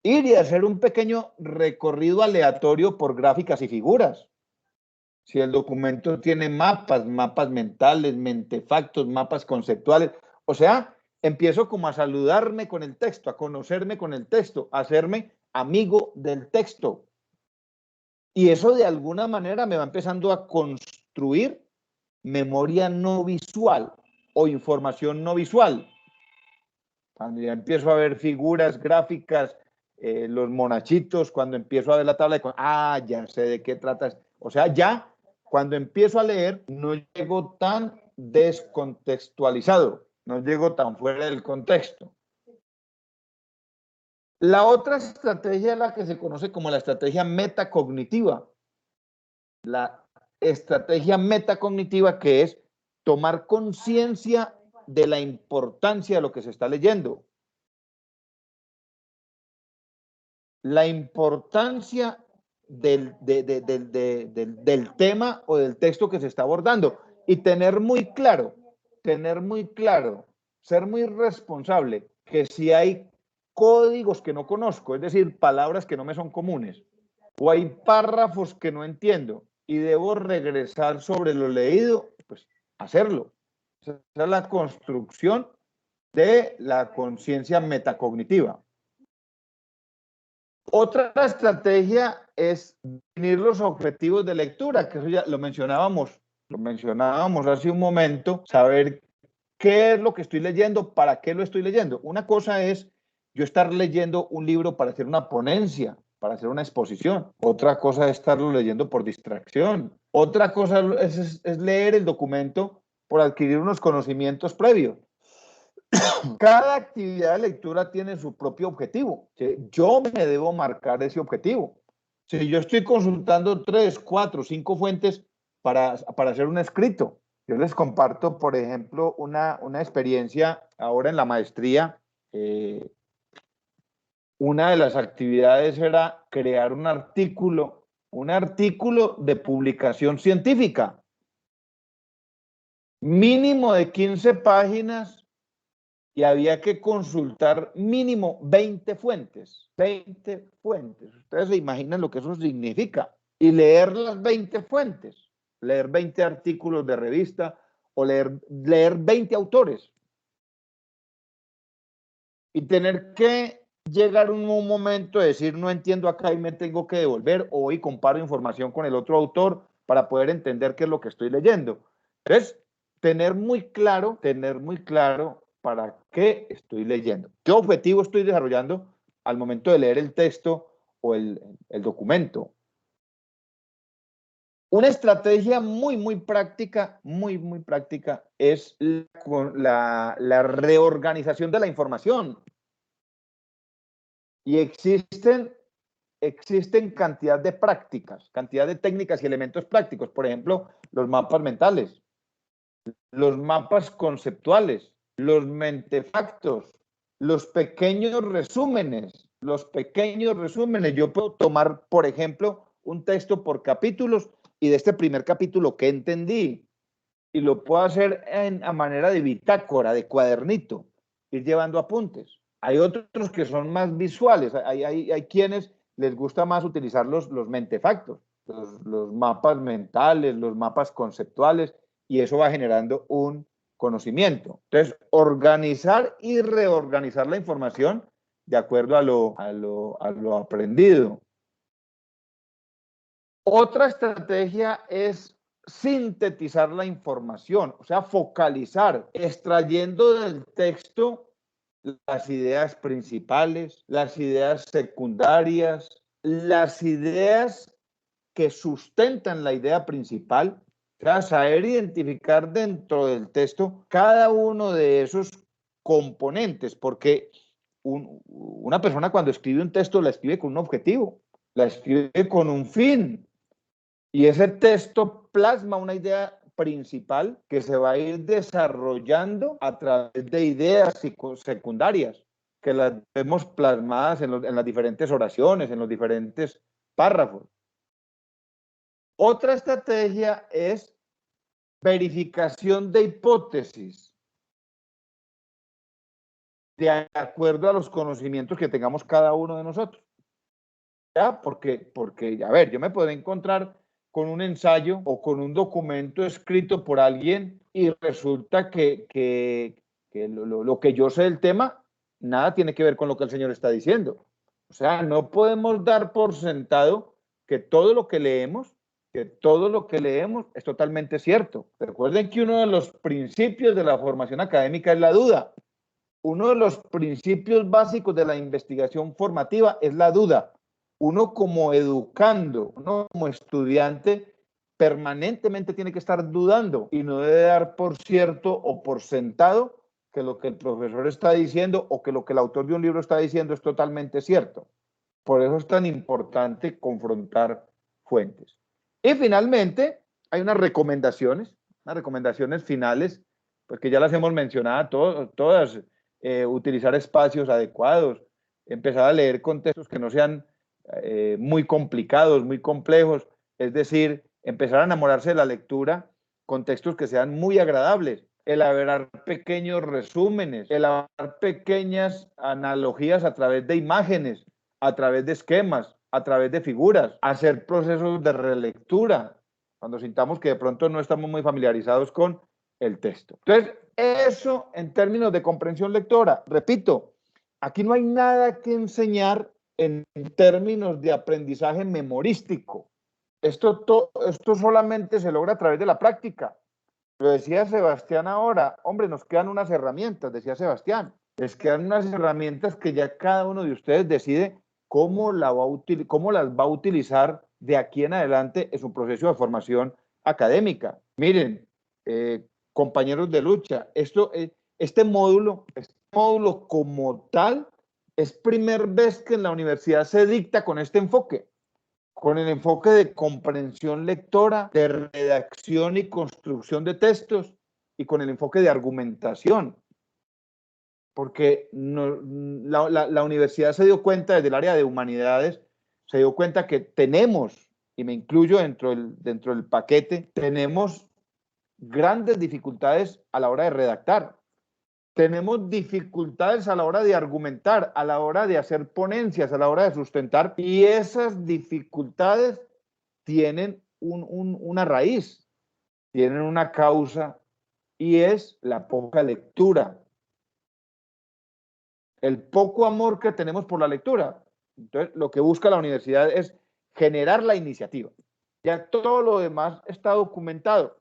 Ir y hacer un pequeño recorrido aleatorio por gráficas y figuras. Si el documento tiene mapas mentales, mentefactos, mapas conceptuales, o sea, empiezo como a saludarme con el texto, a conocerme con el texto, a hacerme amigo del texto. Y eso de alguna manera me va empezando a construir memoria no visual o información no visual. Cuando ya empiezo a ver figuras gráficas, los monachitos, cuando empiezo a ver la tabla de... ya sé de qué trata. O sea, ya cuando empiezo a leer no llego tan descontextualizado, no llego tan fuera del contexto. La otra estrategia es la que se conoce como la estrategia metacognitiva. La estrategia metacognitiva, que es tomar conciencia de la importancia de lo que se está leyendo. La importancia del tema o del texto que se está abordando y tener muy claro, ser muy responsable que si hay códigos que no conozco, es decir, palabras que no me son comunes, o hay párrafos que no entiendo y debo regresar sobre lo leído, pues hacerlo. Esa es la construcción de la conciencia metacognitiva. Otra estrategia es definir los objetivos de lectura, que eso ya lo mencionábamos hace un momento, saber qué es lo que estoy leyendo, para qué lo estoy leyendo. Una cosa es yo estar leyendo un libro para hacer una ponencia, para hacer una exposición. Otra cosa es estarlo leyendo por distracción. Otra cosa es leer el documento por adquirir unos conocimientos previos. Cada actividad de lectura tiene su propio objetivo. ¿Sí? Yo me debo marcar ese objetivo. Si yo estoy consultando 3, 4, 5 fuentes para hacer un escrito, yo les comparto, por ejemplo, una experiencia ahora en la maestría. Una de las actividades era crear un artículo de publicación científica, mínimo de 15 páginas, y había que consultar mínimo 20 fuentes. 20 fuentes. Ustedes se imaginan lo que eso significa. Y leer las 20 fuentes, leer 20 artículos de revista o leer 20 autores. Y tener que llegar a un momento de decir, no entiendo acá y me tengo que devolver, o hoy comparo información con el otro autor para poder entender qué es lo que estoy leyendo. Entonces, tener muy claro para qué estoy leyendo, qué objetivo estoy desarrollando al momento de leer el texto o el documento. Una estrategia muy práctica es la reorganización de la información. Y existen cantidad de prácticas, cantidad de técnicas y elementos prácticos. Por ejemplo, los mapas mentales, los mapas conceptuales, los mentefactos, los pequeños resúmenes. Yo puedo tomar, por ejemplo, un texto por capítulos y de este primer capítulo que entendí, y lo puedo hacer a manera de bitácora, de cuadernito, ir llevando apuntes. Hay otros que son más visuales, hay quienes les gusta más utilizar los mentefactos, los mapas mentales, los mapas conceptuales, y eso va generando un conocimiento. Entonces, organizar y reorganizar la información de acuerdo a lo aprendido. Otra estrategia es sintetizar la información, o sea, focalizar, extrayendo del texto las ideas principales, las ideas secundarias, las ideas que sustentan la idea principal, o sea, saber identificar dentro del texto cada uno de esos componentes, porque una persona cuando escribe un texto la escribe con un objetivo, la escribe con un fin, y ese texto plasma una idea principal que se va a ir desarrollando a través de ideas secundarias, que las vemos plasmadas en las diferentes oraciones, en los diferentes párrafos. Otra estrategia es verificación de hipótesis de acuerdo a los conocimientos que tengamos cada uno de nosotros. ¿Ya? Porque, a ver, yo me puedo encontrar con un ensayo o con un documento escrito por alguien y resulta que lo que yo sé del tema nada tiene que ver con lo que el señor está diciendo. O sea, no podemos dar por sentado que todo lo que leemos es totalmente cierto. Recuerden que uno de los principios de la formación académica es la duda. Uno de los principios básicos de la investigación formativa es la duda. Uno como educando, uno como estudiante, permanentemente tiene que estar dudando y no debe dar por cierto o por sentado que lo que el profesor está diciendo o que lo que el autor de un libro está diciendo es totalmente cierto. Por eso es tan importante confrontar fuentes. Y finalmente, hay unas recomendaciones finales, porque ya las hemos mencionado todas, utilizar espacios adecuados, empezar a leer contextos que no sean muy complicados, muy complejos, es decir, empezar a enamorarse de la lectura con textos que sean muy agradables, elaborar pequeños resúmenes, elaborar pequeñas analogías a través de imágenes, a través de esquemas, a través de figuras, hacer procesos de relectura, cuando sintamos que de pronto no estamos muy familiarizados con el texto. Entonces, eso en términos de comprensión lectora, repito, aquí no hay nada que enseñar en términos de aprendizaje memorístico. Esto solamente se logra a través de la práctica. Lo decía Sebastián ahora, hombre, nos quedan unas herramientas, decía Sebastián, les quedan unas herramientas que ya cada uno de ustedes decide cómo las va a utilizar de aquí en adelante en su proceso de formación académica. Miren, compañeros de lucha, este módulo como tal, es primera vez que en la universidad se dicta con este enfoque, con el enfoque de comprensión lectora, de redacción y construcción de textos, y con el enfoque de argumentación. Porque la universidad se dio cuenta, desde el área de humanidades, se dio cuenta que tenemos, y me incluyo dentro del paquete, tenemos grandes dificultades a la hora de redactar. Tenemos dificultades a la hora de argumentar, a la hora de hacer ponencias, a la hora de sustentar, y esas dificultades tienen una raíz, tienen una causa, y es la poca lectura. El poco amor que tenemos por la lectura. Entonces, lo que busca la universidad es generar la iniciativa. Ya todo lo demás está documentado.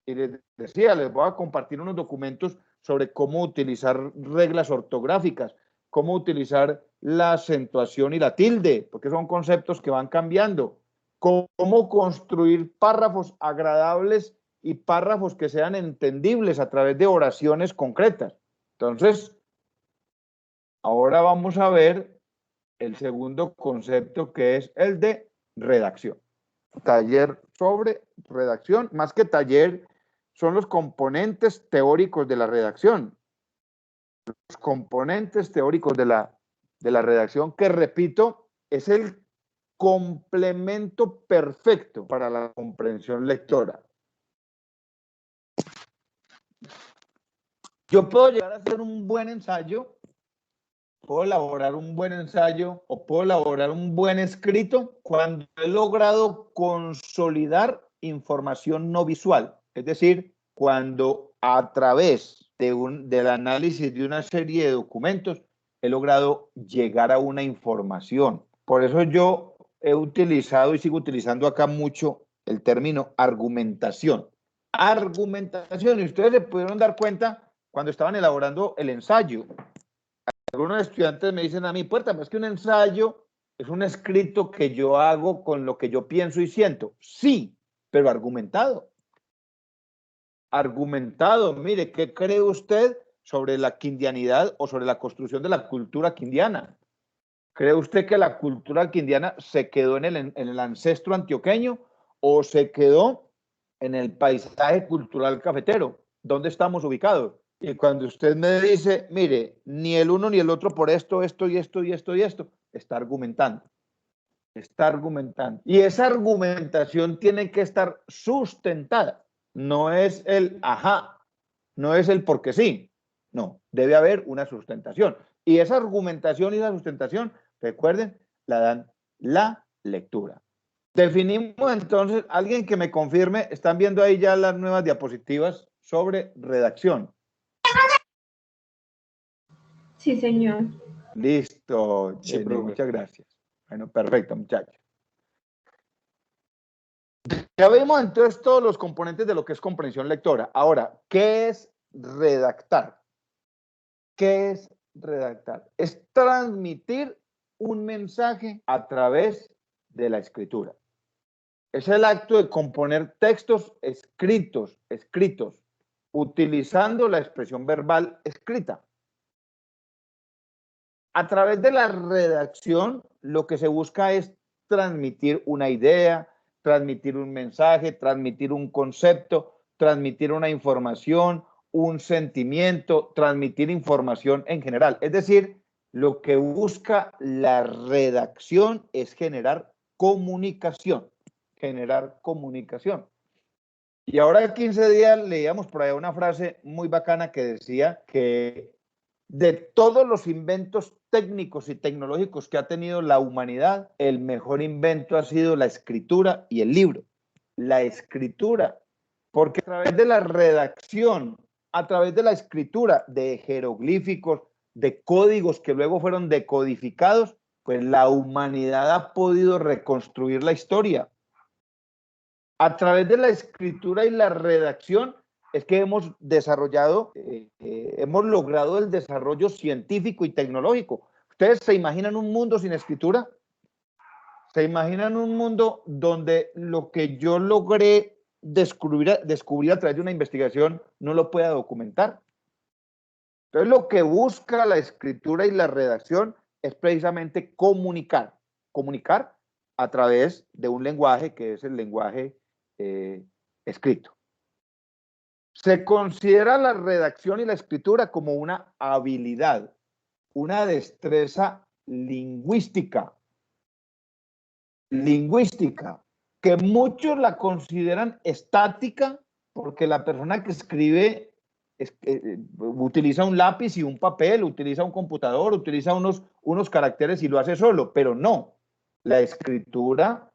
Y les decía, les voy a compartir unos documentos sobre cómo utilizar reglas ortográficas, cómo utilizar la acentuación y la tilde, porque son conceptos que van cambiando, cómo construir párrafos agradables y párrafos que sean entendibles a través de oraciones concretas. Entonces, ahora vamos a ver el segundo concepto, que es el de redacción. Taller sobre redacción, más que taller, son los componentes teóricos de la redacción. Los componentes teóricos de la redacción, que repito, es el complemento perfecto para la comprensión lectora. Yo puedo llegar a hacer un buen ensayo, puedo elaborar un buen ensayo o puedo elaborar un buen escrito cuando he logrado consolidar información no visual. Es decir, cuando a través del análisis de una serie de documentos he logrado llegar a una información. Por eso yo he utilizado y sigo utilizando acá mucho el término argumentación. Argumentación, y ustedes se pudieron dar cuenta cuando estaban elaborando el ensayo. Algunos estudiantes me dicen a mí, Puerta, pero es que un ensayo es un escrito que yo hago con lo que yo pienso y siento. Sí, pero argumentado. Argumentado. Mire, ¿qué cree usted sobre la quindianidad o sobre la construcción de la cultura quindiana? ¿Cree usted que la cultura quindiana se quedó en el ancestro antioqueño o se quedó en el paisaje cultural cafetero? ¿Dónde estamos ubicados? Y cuando usted me dice, mire, ni el uno ni el otro por esto, esto y esto y esto y esto, está argumentando. Está argumentando. Y esa argumentación tiene que estar sustentada. No es el ajá, no es el porque sí. No, debe haber una sustentación. Y esa argumentación y la sustentación, recuerden, la dan la lectura. Definimos entonces, alguien que me confirme, están viendo ahí ya las nuevas diapositivas sobre redacción. Sí, señor. Listo, Sí, profe. muchas gracias. Bueno, perfecto, muchachos. Ya vimos entonces todos los componentes de lo que es comprensión lectora. Ahora, ¿qué es redactar? ¿Qué es redactar? Es transmitir un mensaje a través de la escritura. Es el acto de componer textos escritos, utilizando la expresión verbal escrita. A través de la redacción, lo que se busca es transmitir una idea, transmitir un mensaje, transmitir un concepto, transmitir una información, un sentimiento, transmitir información en general. Es decir, lo que busca la redacción es generar comunicación. Y ahora 15 días leíamos por ahí una frase muy bacana que decía que de todos los inventos técnicos y tecnológicos que ha tenido la humanidad, el mejor invento ha sido la escritura y el libro. La escritura, porque a través de la redacción, a través de la escritura de jeroglíficos, de códigos que luego fueron decodificados, pues la humanidad ha podido reconstruir la historia. A través de la escritura y la redacción es que hemos desarrollado, hemos logrado el desarrollo científico y tecnológico. ¿Ustedes se imaginan un mundo sin escritura? ¿Se imaginan un mundo donde lo que yo logré descubrir a través de una investigación no lo pueda documentar? Entonces, lo que busca la escritura y la redacción es precisamente comunicar a través de un lenguaje que es el lenguaje escrito. Se considera la redacción y la escritura como una habilidad, una destreza lingüística, que muchos la consideran estática porque la persona que escribe utiliza un lápiz y un papel, utiliza un computador, utiliza unos caracteres y lo hace solo, pero no. La escritura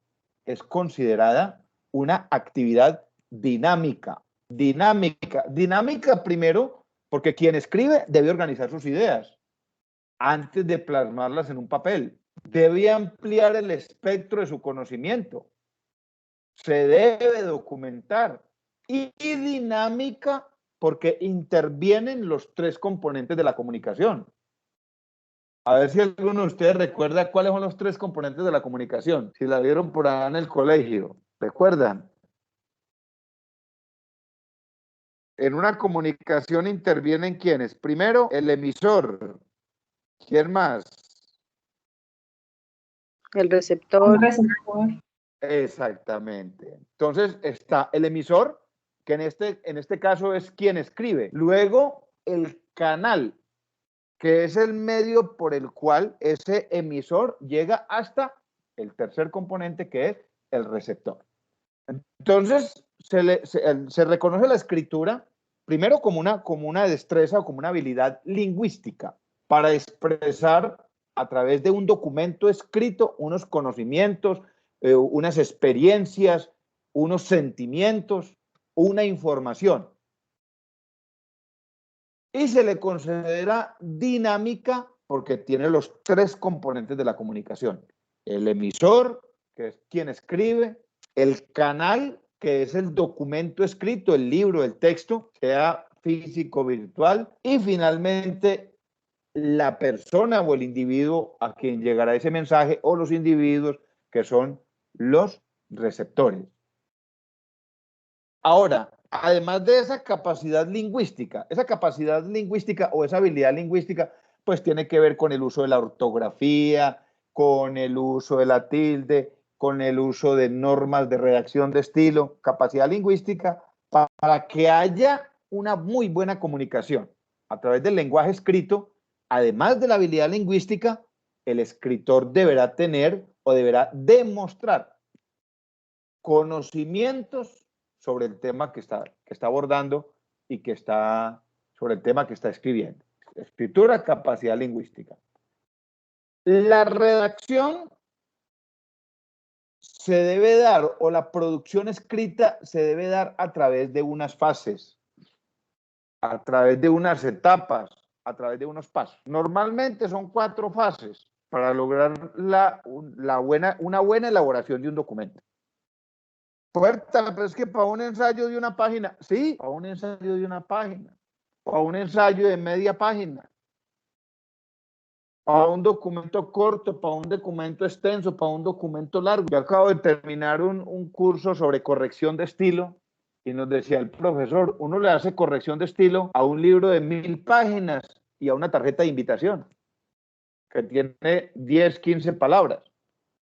es considerada una actividad dinámica. Dinámica primero porque quien escribe debe organizar sus ideas antes de plasmarlas en un papel. Debe ampliar el espectro de su conocimiento. Se debe documentar. Y dinámica porque intervienen los tres componentes de la comunicación. A ver si alguno de ustedes recuerda cuáles son los tres componentes de la comunicación. Si la vieron por allá en el colegio, ¿recuerdan? En una comunicación intervienen ¿quiénes? Primero, el emisor. ¿Quién más? El receptor. Un receptor. Exactamente. Entonces está el emisor, que en este caso es quien escribe. Luego, el canal, que es el medio por el cual ese emisor llega hasta el tercer componente, que es el receptor. Entonces, se reconoce la escritura primero como una destreza o como una habilidad lingüística para expresar a través de un documento escrito unos conocimientos, unas experiencias, unos sentimientos, una información. Y se le considera dinámica porque tiene los tres componentes de la comunicación. El emisor, que es quien escribe, el canal, que es el documento escrito, el libro, el texto, sea físico, virtual, y finalmente la persona o el individuo a quien llegará ese mensaje o los individuos que son los receptores. Ahora, además de esa capacidad lingüística o esa habilidad lingüística, pues tiene que ver con el uso de la ortografía, con el uso de la tilde, con el uso de normas de redacción de estilo, capacidad lingüística, para que haya una muy buena comunicación a través del lenguaje escrito. Además de la habilidad lingüística, el escritor deberá tener o deberá demostrar conocimientos sobre el tema que está abordando y sobre el tema que está escribiendo. Escritura, capacidad lingüística. La redacción se debe dar, o la producción escrita se debe dar a través de unas fases, a través de unas etapas, a través de unos pasos. Normalmente son 4 fases para lograr una buena elaboración de un documento. Puerta, pero es que para un ensayo de una página, sí, para un ensayo de una página, para un ensayo de media página, para un documento corto, para un documento extenso, para un documento largo. Yo acabo de terminar un curso sobre corrección de estilo y nos decía el profesor, uno le hace corrección de estilo a un libro de 1000 páginas y a una tarjeta de invitación que tiene 10, 15 palabras.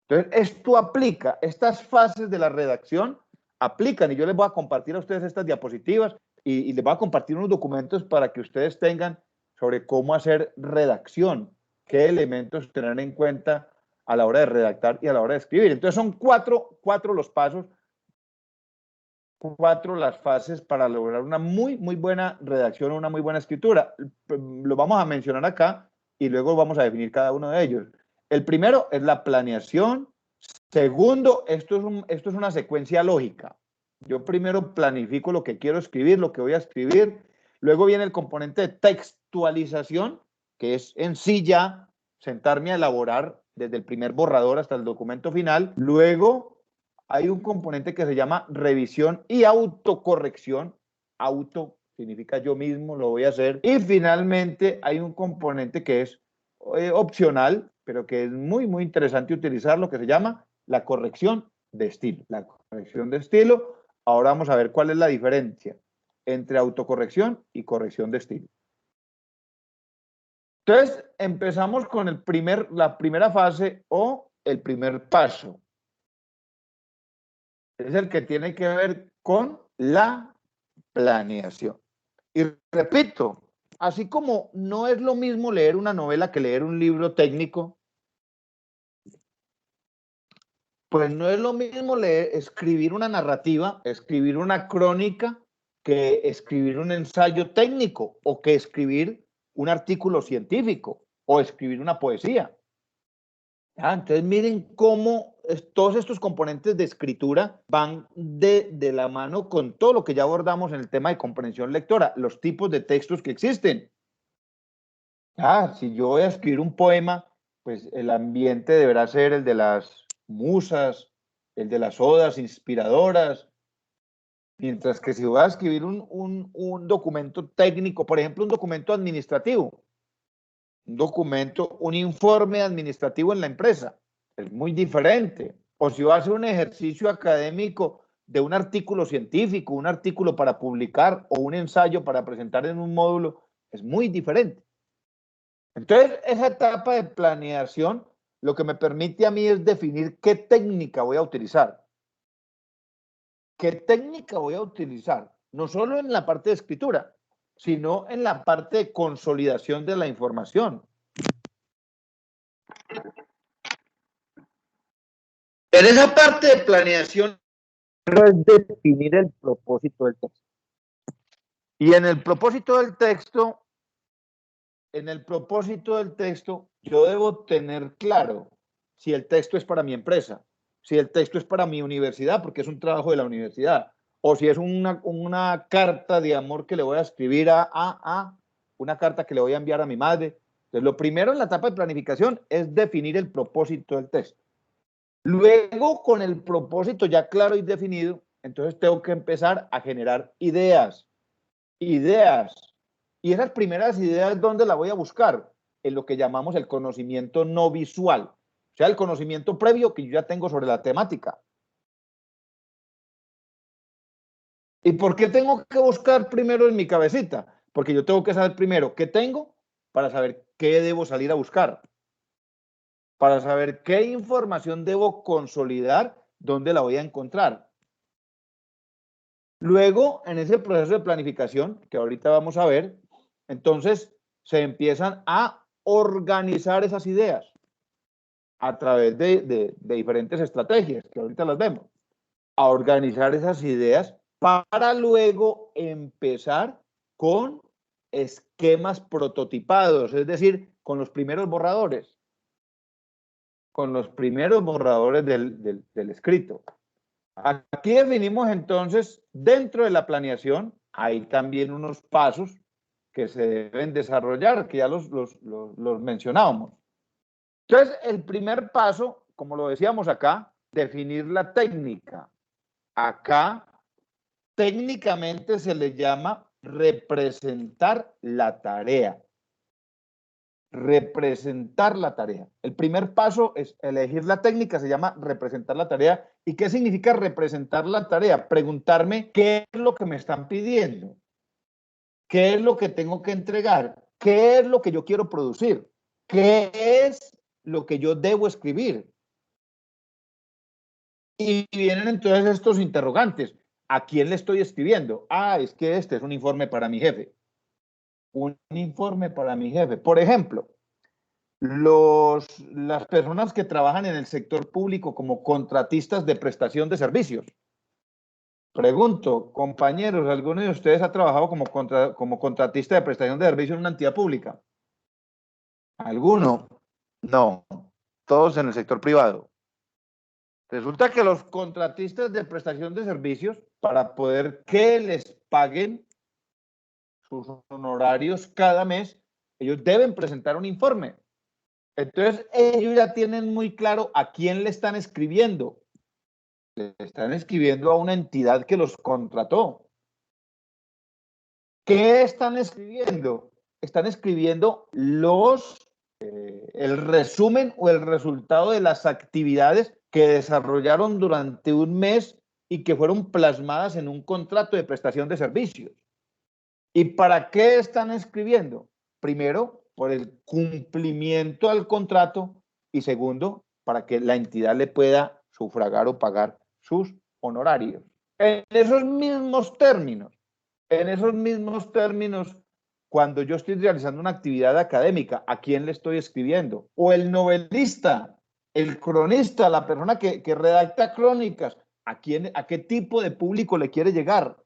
Entonces, esto aplica, estas fases de la redacción aplican, y yo les voy a compartir a ustedes estas diapositivas y les voy a compartir unos documentos para que ustedes tengan sobre cómo hacer redacción, qué elementos tener en cuenta a la hora de redactar y a la hora de escribir. Entonces, son cuatro los pasos, 4 las fases para lograr una muy buena redacción o una muy buena escritura. Lo vamos a mencionar acá y luego vamos a definir cada uno de ellos. El primero es la planeación. Segundo, esto es una secuencia lógica. Yo primero planifico lo que quiero escribir, lo que voy a escribir. Luego viene el componente de textualización, que es en sí ya sentarme a elaborar desde el primer borrador hasta el documento final. Luego hay un componente que se llama revisión y autocorrección. Auto significa yo mismo, lo voy a hacer. Y finalmente hay un componente que es opcional, pero que es muy interesante utilizarlo, que se llama la corrección de estilo. La corrección de estilo, ahora vamos a ver cuál es la diferencia entre autocorrección y corrección de estilo. Entonces, empezamos con la primera fase o el primer paso. Es el que tiene que ver con la planeación. Y repito, así como no es lo mismo leer una novela que leer un libro técnico, pues no es lo mismo escribir una narrativa, escribir una crónica, que escribir un ensayo técnico o que escribir un artículo científico o escribir una poesía. Entonces miren cómo todos estos componentes de escritura van de la mano con todo lo que ya abordamos en el tema de comprensión lectora, los tipos de textos que existen. Si yo voy a escribir un poema, pues el ambiente deberá ser el de las musas, el de las odas inspiradoras, mientras que si voy a escribir un documento técnico, por ejemplo, un documento administrativo, un informe administrativo en la empresa, es muy diferente. O si va a hacer un ejercicio académico de un artículo científico, un artículo para publicar o un ensayo para presentar en un módulo, es muy diferente. Entonces, esa etapa de planeación lo que me permite a mí es definir qué técnica voy a utilizar. ¿Qué técnica voy a utilizar? No solo en la parte de escritura, sino en la parte de consolidación de la información. En esa parte de planeación es definir el propósito del texto. Y en el propósito del texto, yo debo tener claro si el texto es para mi empresa, si el texto es para mi universidad, porque es un trabajo de la universidad, o si es una carta de amor que le voy a escribir una carta que le voy a enviar a mi madre. Entonces, lo primero en la etapa de planificación es definir el propósito del texto. Luego, con el propósito ya claro y definido, entonces tengo que empezar a generar ideas. Y esas primeras ideas, ¿dónde las voy a buscar? En lo que llamamos el conocimiento no visual, o sea, el conocimiento previo que yo ya tengo sobre la temática. ¿Y por qué tengo que buscar primero en mi cabecita? Porque yo tengo que saber primero qué tengo para saber qué debo salir a buscar, para saber qué información debo consolidar, dónde la voy a encontrar. Luego, en ese proceso de planificación, que ahorita vamos a ver, entonces se empiezan a organizar esas ideas a través de diferentes estrategias, que ahorita las vemos. A organizar esas ideas para luego empezar con esquemas prototipados, es decir, con los primeros borradores. Con los primeros borradores del escrito. Aquí definimos entonces, dentro de la planeación, hay también unos pasos que se deben desarrollar, que ya los mencionábamos. Entonces, el primer paso, como lo decíamos acá, definir la técnica. Acá, técnicamente se le llama representar la tarea. Representar la tarea. El primer paso es elegir la técnica, se llama representar la tarea. ¿Y qué significa representar la tarea? Preguntarme qué es lo que me están pidiendo, qué es lo que tengo que entregar, qué es lo que yo quiero producir, qué es lo que yo debo escribir. Y vienen entonces estos interrogantes. ¿A quién le estoy escribiendo? Es que este es un informe para mi jefe. Un informe para mi jefe. Por ejemplo, las personas que trabajan en el sector público como contratistas de prestación de servicios. Pregunto, compañeros, ¿alguno de ustedes ha trabajado como contratista de prestación de servicios en una entidad pública? ¿Alguno? No, todos en el sector privado. Resulta que los contratistas de prestación de servicios, para poder que les paguen sus honorarios cada mes, ellos deben presentar un informe. Entonces, ellos ya tienen muy claro a quién le están escribiendo. Le están escribiendo a una entidad que los contrató. ¿Qué están escribiendo? Están escribiendo el resumen o el resultado de las actividades que desarrollaron durante un mes y que fueron plasmadas en un contrato de prestación de servicios. ¿Y para qué están escribiendo? Primero, por el cumplimiento al contrato y segundo, para que la entidad le pueda sufragar o pagar sus honorarios. En esos mismos términos, cuando yo estoy realizando una actividad académica, ¿a quién le estoy escribiendo? O el novelista, el cronista, la persona que redacta crónicas, ¿a qué tipo de público le quiere llegar?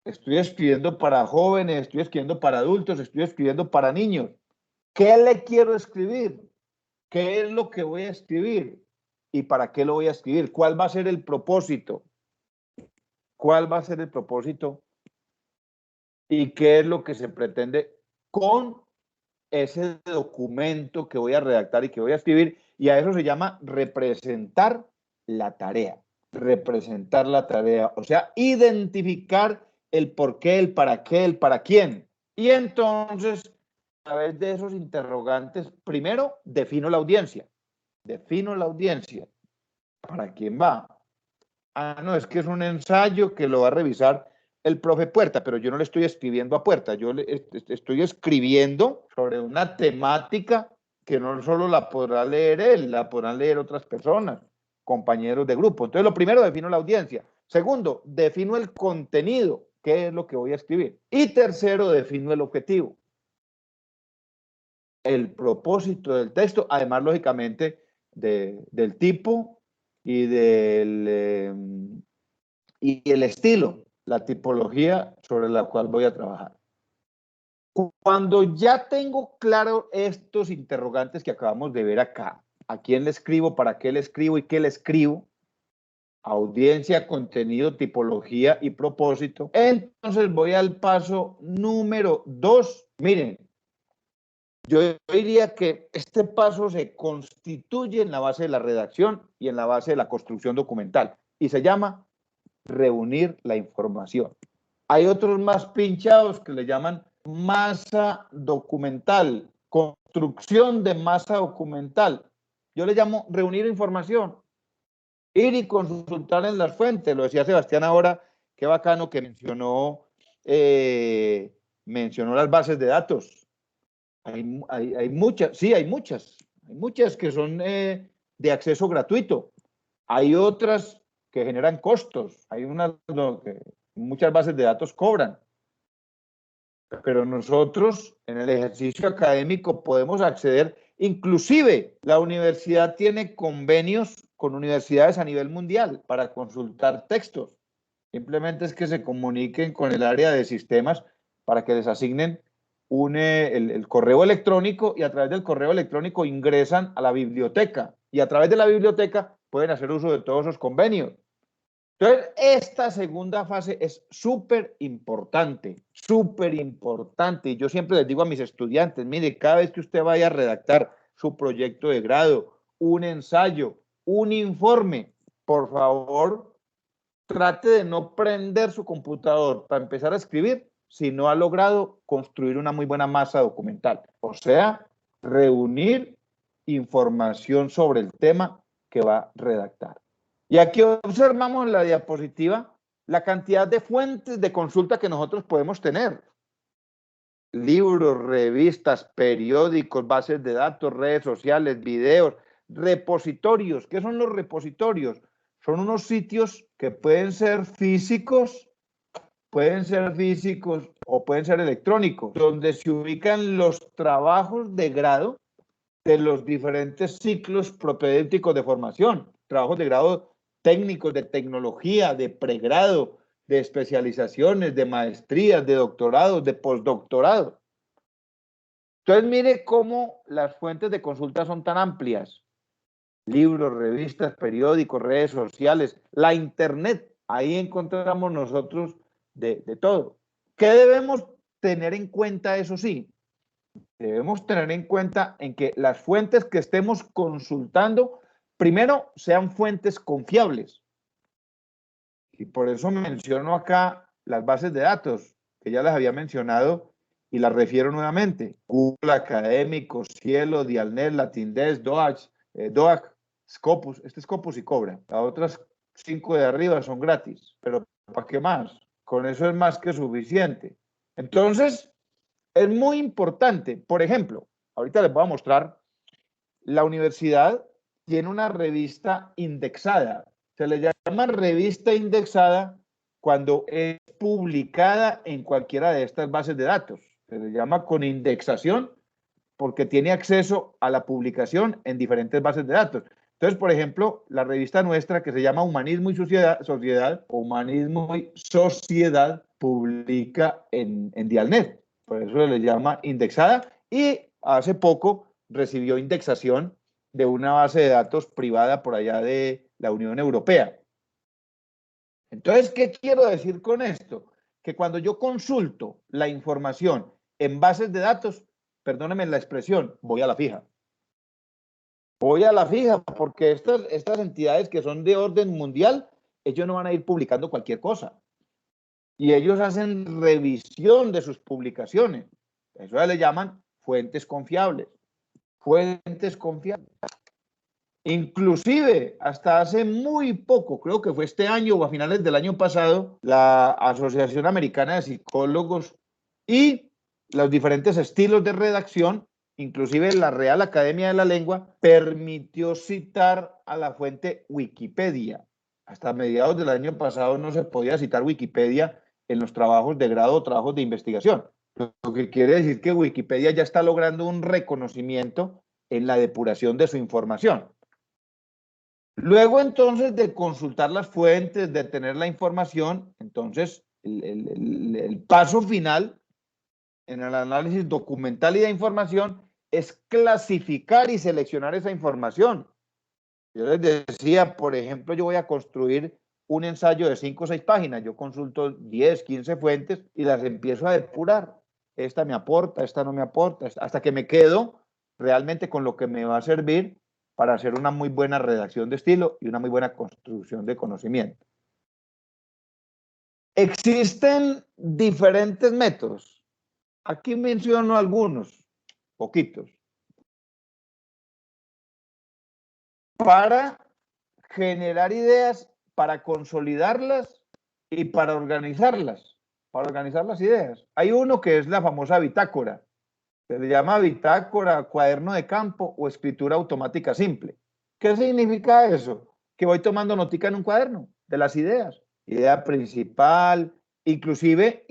Estoy escribiendo para jóvenes, estoy escribiendo para adultos, estoy escribiendo para niños. ¿Qué le quiero escribir? ¿Qué es lo que voy a escribir? ¿Y para qué lo voy a escribir? ¿Cuál va a ser el propósito? ¿Cuál va a ser el propósito? ¿Y qué es lo que se pretende con ese documento que voy a redactar y que voy a escribir? Y a eso se llama representar la tarea. Representar la tarea, o sea, identificar el por qué, el para qué, el para quién. Y entonces, a través de esos interrogantes, primero defino la audiencia. Defino la audiencia. ¿Para quién va? Ah, no, es que es un ensayo que lo va a revisar el profe Puerta, pero yo no le estoy escribiendo a Puerta, yo le estoy escribiendo sobre una temática que no solo la podrá leer él, la podrán leer otras personas, compañeros de grupo. Entonces, lo primero, defino la audiencia. Segundo, defino el contenido, qué es lo que voy a escribir. Y tercero, defino el objetivo, el propósito del texto, además, lógicamente, del tipo y y el estilo, la tipología sobre la cual voy a trabajar. Cuando ya tengo claro estos interrogantes que acabamos de ver acá, ¿a quién le escribo, para qué le escribo y qué le escribo? Audiencia, contenido, tipología y propósito. Entonces voy al paso número 2. Miren, yo diría que este paso se constituye en la base de la redacción y en la base de la construcción documental y se llama reunir la información. Hay otros más pinchados que le llaman masa documental, construcción de masa documental. Yo le llamo reunir información, ir y consultar en las fuentes. Lo decía Sebastián ahora, qué bacano que mencionó las bases de datos. Hay muchas, sí, hay muchas que son de acceso gratuito. Hay otras que generan costos. Hay muchas bases de datos cobran. Pero nosotros en el ejercicio académico podemos acceder, inclusive la universidad tiene convenios con universidades a nivel mundial para consultar textos. Simplemente es que se comuniquen con el área de sistemas para que les asignen el correo electrónico y a través del correo electrónico ingresan a la biblioteca y a través de la biblioteca pueden hacer uso de todos esos convenios. Entonces, esta segunda fase es súper importante, súper importante. Y yo siempre les digo a mis estudiantes, mire, cada vez que usted vaya a redactar su proyecto de grado, un ensayo, un informe, por favor, trate de no prender su computador para empezar a escribir si no ha logrado construir una muy buena masa documental. O sea, reunir información sobre el tema que va a redactar. Y aquí observamos en la diapositiva la cantidad de fuentes de consulta que nosotros podemos tener. Libros, revistas, periódicos, bases de datos, redes sociales, videos, repositorios. ¿Qué son los repositorios? Son unos sitios que pueden ser físicos o pueden ser electrónicos, donde se ubican los trabajos de grado de los diferentes ciclos propedéuticos de formación, trabajos de grado técnicos, de tecnología, de pregrado, de especializaciones, de maestrías, de doctorados, de postdoctorado. Entonces, mire cómo las fuentes de consulta son tan amplias. Libros, revistas, periódicos, redes sociales, la internet. Ahí encontramos nosotros de todo. ¿Qué debemos tener en cuenta? Eso sí, debemos tener en cuenta en que las fuentes que estemos consultando, primero, sean fuentes confiables. Y por eso menciono acá las bases de datos, que ya las había mencionado y las refiero nuevamente. Google Académico, Cielo, Dialnet, Latindesk, DOAC, Scopus. Este Scopus sí cobra. Las otras 5 de arriba son gratis. Pero ¿para qué más? Con eso es más que suficiente. Entonces, es muy importante. Por ejemplo, ahorita les voy a mostrar, la universidad tiene una revista indexada. Se le llama revista indexada cuando es publicada en cualquiera de estas bases de datos. Se le llama con indexación porque tiene acceso a la publicación en diferentes bases de datos. Entonces, por ejemplo, la revista nuestra que se llama Humanismo y Sociedad Humanismo y Sociedad, publica en Dialnet. Por eso se le llama indexada y hace poco recibió indexación de una base de datos privada por allá de la Unión Europea. Entonces, ¿qué quiero decir con esto? Que cuando yo consulto la información en bases de datos, perdónenme la expresión, voy a la fija. Voy a la fija porque estas entidades que son de orden mundial, ellos no van a ir publicando cualquier cosa. Y ellos hacen revisión de sus publicaciones. Eso le llaman fuentes confiables. Fuentes confiables. Inclusive, hasta hace muy poco, creo que fue este año o a finales del año pasado, la Asociación Americana de Psicólogos y los diferentes estilos de redacción, inclusive la Real Academia de la Lengua, permitió citar a la fuente Wikipedia. Hasta mediados del año pasado no se podía citar Wikipedia en los trabajos de grado o trabajos de investigación. Lo que quiere decir que Wikipedia ya está logrando un reconocimiento en la depuración de su información. Luego, entonces, de consultar las fuentes, de tener la información, entonces, el paso final en el análisis documental y de información es clasificar y seleccionar esa información. Yo les decía, por ejemplo, yo voy a construir un ensayo de 5 o 6 páginas. Yo consulto 10, 15 fuentes y las empiezo a depurar. Esta me aporta, esta no me aporta, hasta que me quedo realmente con lo que me va a servir para hacer una muy buena redacción de estilo y una muy buena construcción de conocimiento. Existen diferentes métodos. Aquí menciono algunos, poquitos, para generar ideas, para consolidarlas y para organizar las ideas. Hay uno que es la famosa bitácora. Se le llama bitácora, cuaderno de campo o escritura automática simple. ¿Qué significa eso? Que voy tomando notica en un cuaderno de las ideas. Idea principal, inclusive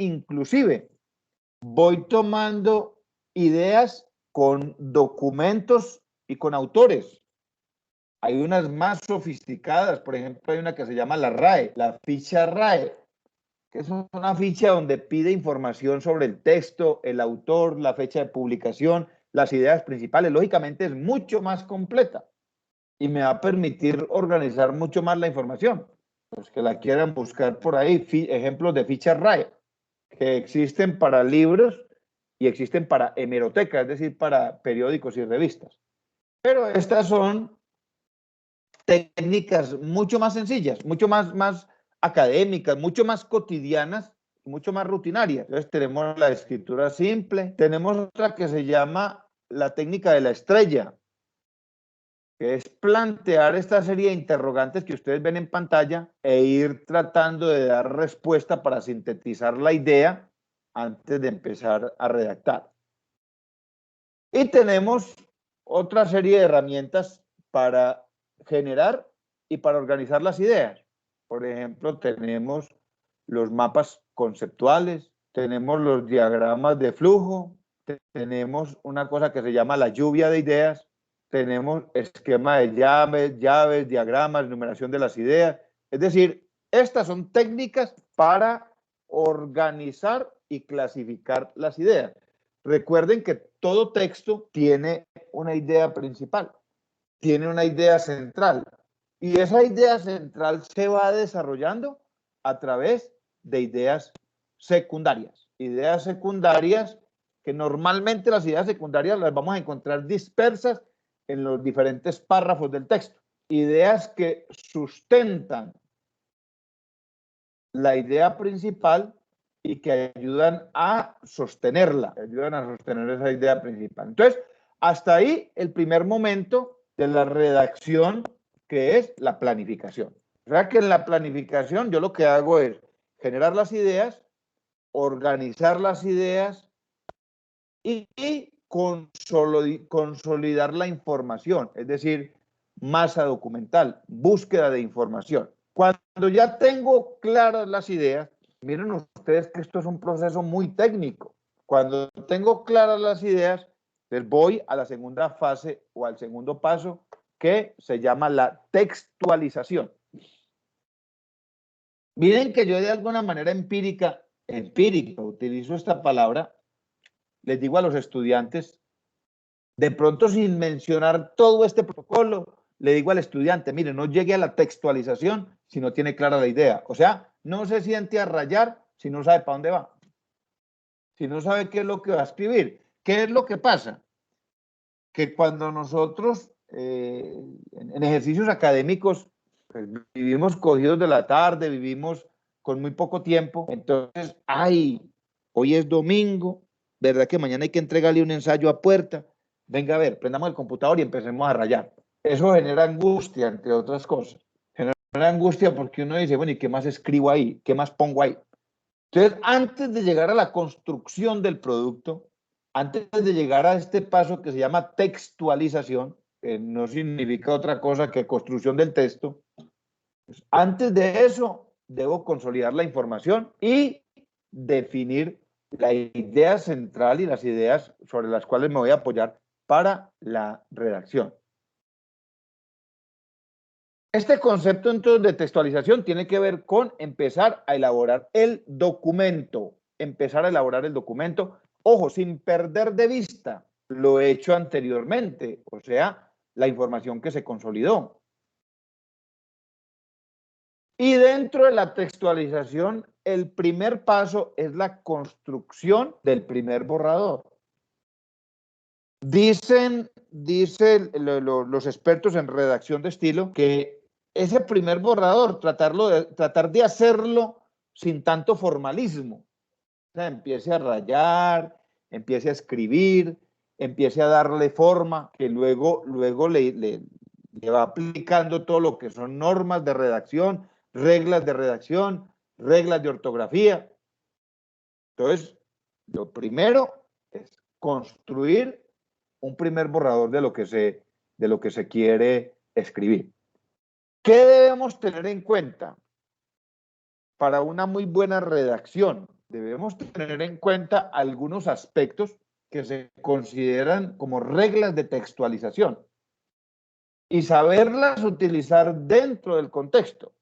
voy tomando ideas con documentos y con autores. Hay unas más sofisticadas, por ejemplo, hay una que se llama la RAE, la ficha RAE, que es una ficha donde pide información sobre el texto, el autor, la fecha de publicación, las ideas principales. Lógicamente es mucho más completa y me va a permitir organizar mucho más la información. Los que la quieran buscar por ahí, ejemplos de fichas RAE, que existen para libros y existen para hemeroteca, es decir, para periódicos y revistas. Pero estas son técnicas mucho más sencillas, mucho más académicas, mucho más cotidianas, mucho más rutinarias. Entonces tenemos la escritura simple, tenemos otra que se llama la técnica de la estrella, que es plantear esta serie de interrogantes que ustedes ven en pantalla e ir tratando de dar respuesta para sintetizar la idea antes de empezar a redactar. Y tenemos otra serie de herramientas para generar y para organizar las ideas. Por ejemplo, tenemos los mapas conceptuales, tenemos los diagramas de flujo, tenemos una cosa que se llama la lluvia de ideas, tenemos esquema de llaves, diagramas, numeración de las ideas. Es decir, estas son técnicas para organizar y clasificar las ideas. Recuerden que todo texto tiene una idea principal, tiene una idea central, y esa idea central se va desarrollando a través de ideas secundarias. Ideas secundarias que normalmente las ideas secundarias las vamos a encontrar dispersas en los diferentes párrafos del texto. Ideas que sustentan la idea principal y que ayudan a sostenerla, ayudan a sostener esa idea principal. Entonces, hasta ahí el primer momento de la redacción, que es la planificación. O sea que en la planificación yo lo que hago es generar las ideas, organizar las ideas, y consolidar la información, es decir, masa documental, búsqueda de información. Cuando ya tengo claras las ideas, miren ustedes que esto es un proceso muy técnico. Cuando tengo claras las ideas, les voy a la segunda fase o al segundo paso, que se llama la textualización. Miren que yo de alguna manera empírica, utilizo esta palabra, les digo a los estudiantes, de pronto sin mencionar todo este protocolo, le digo al estudiante, mire, no llegue a la textualización si no tiene clara la idea. O sea, no se siente a rayar si no sabe para dónde va. Si no sabe qué es lo que va a escribir. ¿Qué es lo que pasa? Que cuando nosotros en ejercicios académicos pues, vivimos cogidos de la tarde, vivimos con muy poco tiempo, entonces, ay, hoy es domingo, ¿verdad que mañana hay que entregarle un ensayo a puerta? Venga a ver, prendamos el computador y empecemos a rayar. Eso genera angustia, entre otras cosas. Genera angustia porque uno dice, bueno, ¿y qué más escribo ahí? ¿Qué más pongo ahí? Entonces, antes de llegar a la construcción del producto, antes de llegar a este paso que se llama textualización, que no significa otra cosa que construcción del texto, pues antes de eso debo consolidar la información y definir la idea central y las ideas sobre las cuales me voy a apoyar para la redacción. Este concepto entonces de textualización tiene que ver con empezar a elaborar el documento, ojo, sin perder de vista lo hecho anteriormente, o sea, la información que se consolidó. Y dentro de la textualización, el primer paso es la construcción del primer borrador. Dicen los expertos en redacción de estilo que ese primer borrador, tratar de hacerlo sin tanto formalismo. O sea, empiece a rayar, empiece a escribir, empiece a darle forma, que luego le va aplicando todo lo que son normas de redacción, reglas de ortografía. Entonces, lo primero es construir un primer borrador de lo que se quiere escribir. ¿Qué debemos tener en cuenta para una muy buena redacción? Debemos tener en cuenta algunos aspectos que se consideran como reglas de textualización y saberlas utilizar dentro del contexto.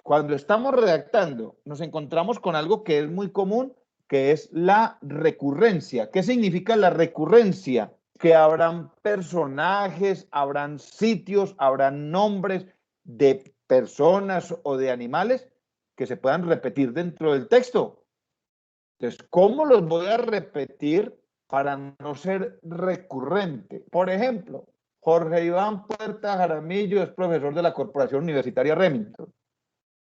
Cuando estamos redactando, nos encontramos con algo que es muy común, que es la recurrencia. ¿Qué significa la recurrencia? Que habrán personajes, habrán sitios, habrán nombres de personas o de animales que se puedan repetir dentro del texto. Entonces, ¿cómo los voy a repetir para no ser recurrente? Por ejemplo, Jorge Iván Puerta Jaramillo es profesor de la Corporación Universitaria Remington.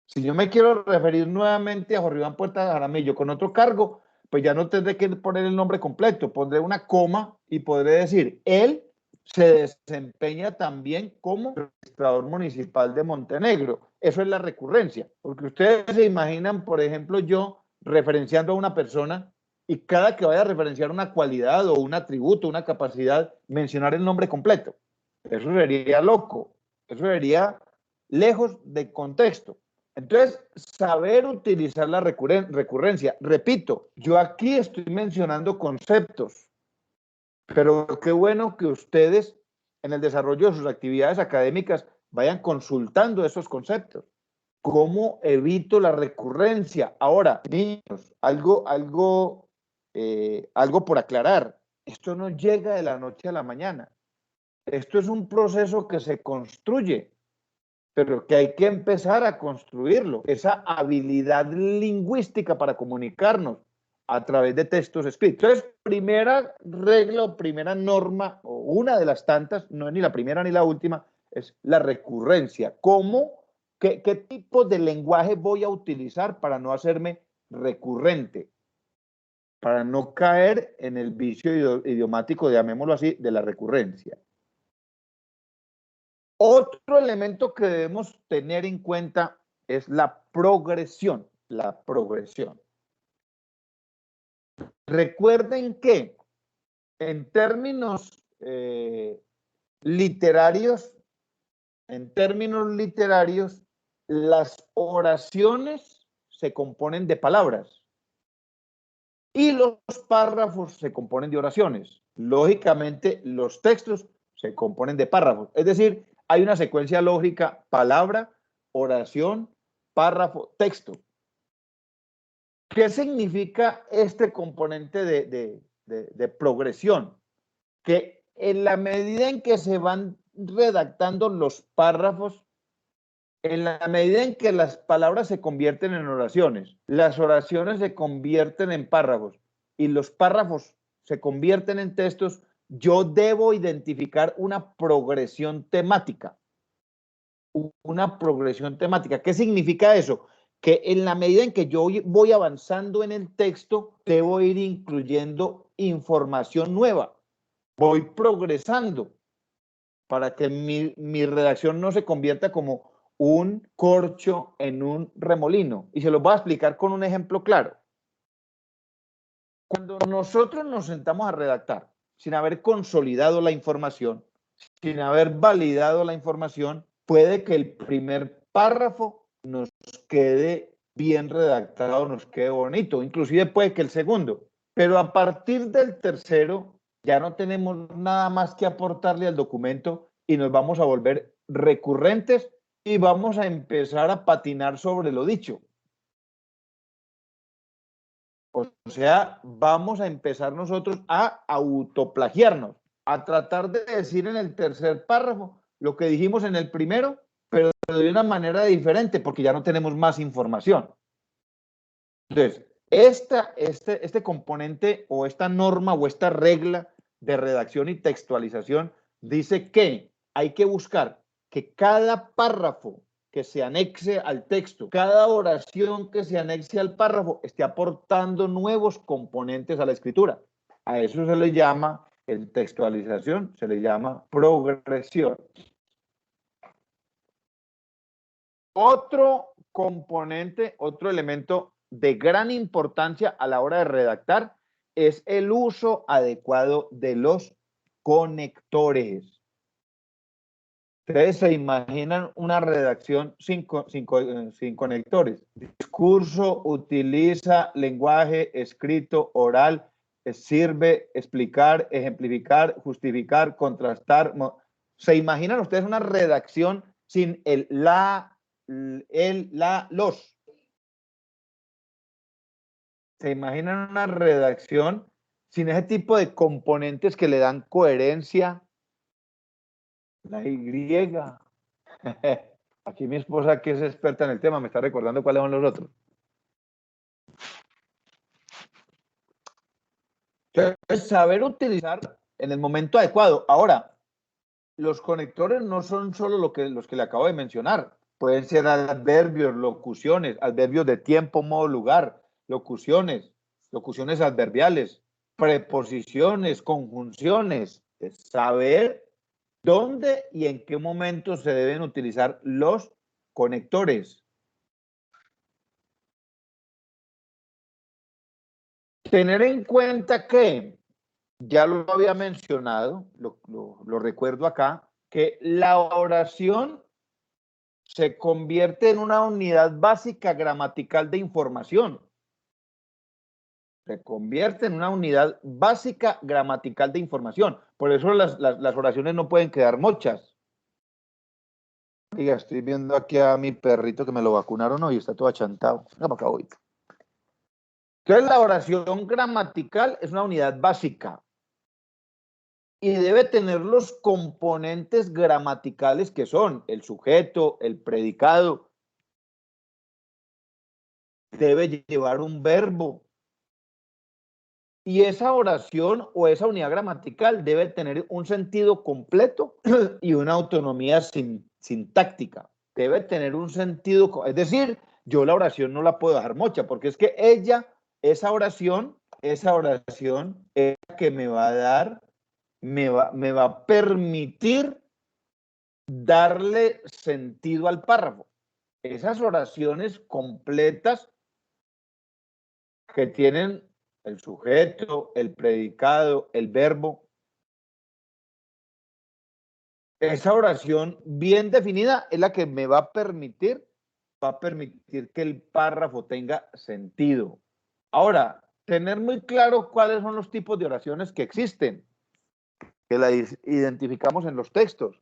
Si yo me quiero referir nuevamente a Jorge Iván Puerta Jaramillo con otro cargo, pues ya no tendré que poner el nombre completo, pondré una coma y podré decir, él se desempeña también como registrador municipal de Montenegro. Eso es la recurrencia, porque ustedes se imaginan, por ejemplo, yo referenciando a una persona y cada que vaya a referenciar una cualidad o un atributo, una capacidad, mencionar el nombre completo. Eso sería loco, eso sería lejos de contexto. Entonces, saber utilizar la recurrencia. Repito, yo aquí estoy mencionando conceptos, pero qué bueno que ustedes en el desarrollo de sus actividades académicas vayan consultando esos conceptos. ¿Cómo evito la recurrencia? Ahora, niños, algo por aclarar. Esto no llega de la noche a la mañana. Esto es un proceso que se construye, pero que hay que empezar a construirlo. Esa habilidad lingüística para comunicarnos a través de textos escritos. Entonces, primera regla o primera norma, o una de las tantas, no es ni la primera ni la última, es la recurrencia. ¿Qué tipo de lenguaje voy a utilizar para no hacerme recurrente? Para no caer en el vicio idiomático, llamémoslo así, de la recurrencia. Otro elemento que debemos tener en cuenta es la progresión. La progresión. Recuerden que en términos literarios, las oraciones se componen de palabras y los párrafos se componen de oraciones. Lógicamente, los textos se componen de párrafos. Es decir, hay una secuencia lógica: palabra, oración, párrafo, texto. ¿Qué significa este componente de progresión? Que en la medida en que se van redactando los párrafos, en la medida en que las palabras se convierten en oraciones, las oraciones se convierten en párrafos y los párrafos se convierten en textos, yo debo identificar una progresión temática. Una progresión temática. ¿Qué significa eso? Que en la medida en que yo voy avanzando en el texto, debo ir incluyendo información nueva. Voy progresando para que mi redacción no se convierta como un corcho en un remolino. Y se lo voy a explicar con un ejemplo claro. Cuando nosotros nos sentamos a redactar sin haber consolidado la información, sin haber validado la información, puede que el primer párrafo nos quede bien redactado, nos quede bonito, inclusive puede que el segundo, pero a partir del tercero ya no tenemos nada más que aportarle al documento y nos vamos a volver recurrentes y vamos a empezar a patinar sobre lo dicho. O sea, vamos a empezar nosotros a autoplagiarnos, a tratar de decir en el tercer párrafo lo que dijimos en el primero, pero de una manera diferente, porque ya no tenemos más información. Entonces, este componente o esta norma o esta regla de redacción y textualización dice que hay que buscar que cada párrafo que se anexe al texto, cada oración que se anexe al párrafo esté aportando nuevos componentes a la escritura. A eso se le llama, en textualización, se le llama progresión. Otro componente, otro elemento de gran importancia a la hora de redactar es el uso adecuado de los conectores. Ustedes se imaginan una redacción sin conectores. Discurso utiliza lenguaje escrito, oral, sirve explicar, ejemplificar, justificar, contrastar. ¿Se imaginan ustedes una redacción sin el la, los? ¿Se imaginan una redacción sin ese tipo de componentes que le dan coherencia? La Y. Aquí mi esposa, que es experta en el tema, me está recordando cuáles son los otros. Entonces, saber utilizar en el momento adecuado. Ahora, los conectores no son solo los que le acabo de mencionar. Pueden ser adverbios, locuciones, adverbios de tiempo, modo, lugar, locuciones, locuciones adverbiales, preposiciones, conjunciones. Saber ¿dónde y en qué momento se deben utilizar los conectores? Tener en cuenta que, ya lo había mencionado, lo recuerdo acá, que la oración se convierte en una unidad básica gramatical de información. Se convierte en una unidad básica gramatical de información. Por eso las oraciones no pueden quedar mochas. Oiga, estoy viendo aquí a mi perrito que me lo vacunaron hoy, está todo achantado. Venga para acá hoy. Entonces, la oración gramatical es una unidad básica y debe tener los componentes gramaticales que son el sujeto, el predicado. Debe llevar un verbo. Y esa oración o esa unidad gramatical debe tener un sentido completo y una autonomía sintáctica. Debe tener un sentido, es decir, yo la oración no la puedo dejar mocha, porque es que esa oración es la que me va a dar, me va a permitir darle sentido al párrafo. Esas oraciones completas que tienen el sujeto, el predicado, el verbo. Esa oración bien definida es la que me va a permitir que el párrafo tenga sentido. Ahora, tener muy claro cuáles son los tipos de oraciones que existen, que las identificamos en los textos.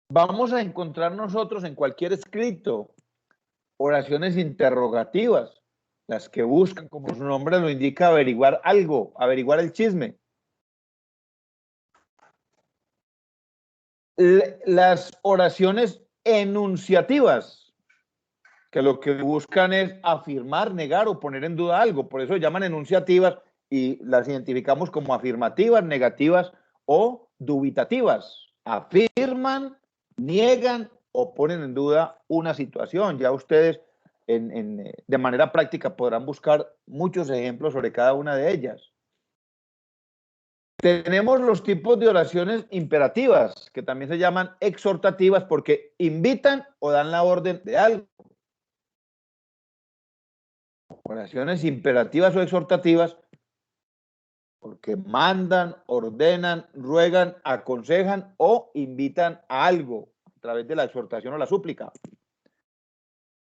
Vamos a encontrar nosotros en cualquier escrito oraciones interrogativas, las que buscan, como su nombre lo indica, averiguar algo, averiguar el chisme. Las oraciones enunciativas, que lo que buscan es afirmar, negar o poner en duda algo, por eso se llaman enunciativas y las identificamos como afirmativas, negativas o dubitativas. Afirman, niegan o ponen en duda una situación. Ya ustedes de manera práctica podrán buscar muchos ejemplos sobre cada una de ellas. Tenemos los tipos de oraciones imperativas, que también se llaman exhortativas porque invitan o dan la orden de algo. Oraciones imperativas o exhortativas porque mandan, ordenan, ruegan, aconsejan o invitan a algo a través de la exhortación o la súplica.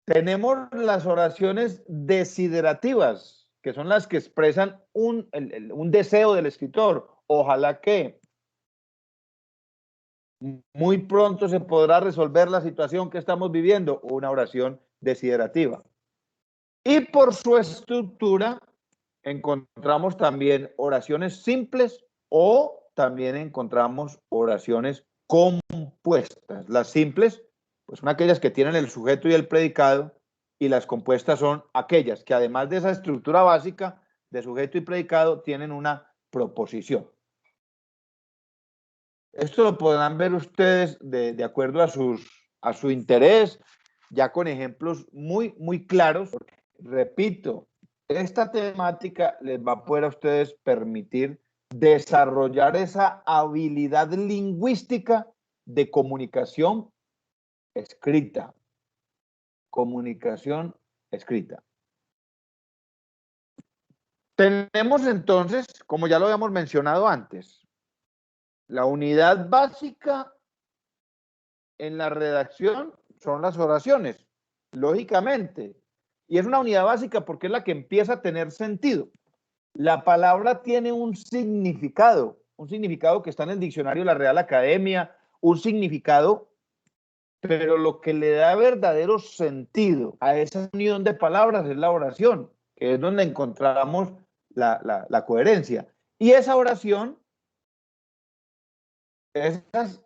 Tenemos las oraciones desiderativas, que son las que expresan un deseo del escritor. Ojalá que muy pronto se podrá resolver la situación que estamos viviendo, una oración desiderativa. Y por su estructura encontramos también oraciones simples o también encontramos oraciones compuestas. Las simples, pues son aquellas que tienen el sujeto y el predicado, y las compuestas son aquellas que además de esa estructura básica de sujeto y predicado tienen una proposición. Esto lo podrán ver ustedes de acuerdo a su interés, ya con ejemplos muy claros. Repito, esta temática les va a poder a ustedes permitir desarrollar esa habilidad lingüística de comunicación escrita. Comunicación escrita. Tenemos entonces, como ya lo habíamos mencionado antes, la unidad básica en la redacción son las oraciones, lógicamente. Y es una unidad básica porque es la que empieza a tener sentido. La palabra tiene un significado que está en el diccionario de la Real Academia, un significado, pero lo que le da verdadero sentido a esa unión de palabras es la oración, que es donde encontramos la coherencia. Y esa oración, esas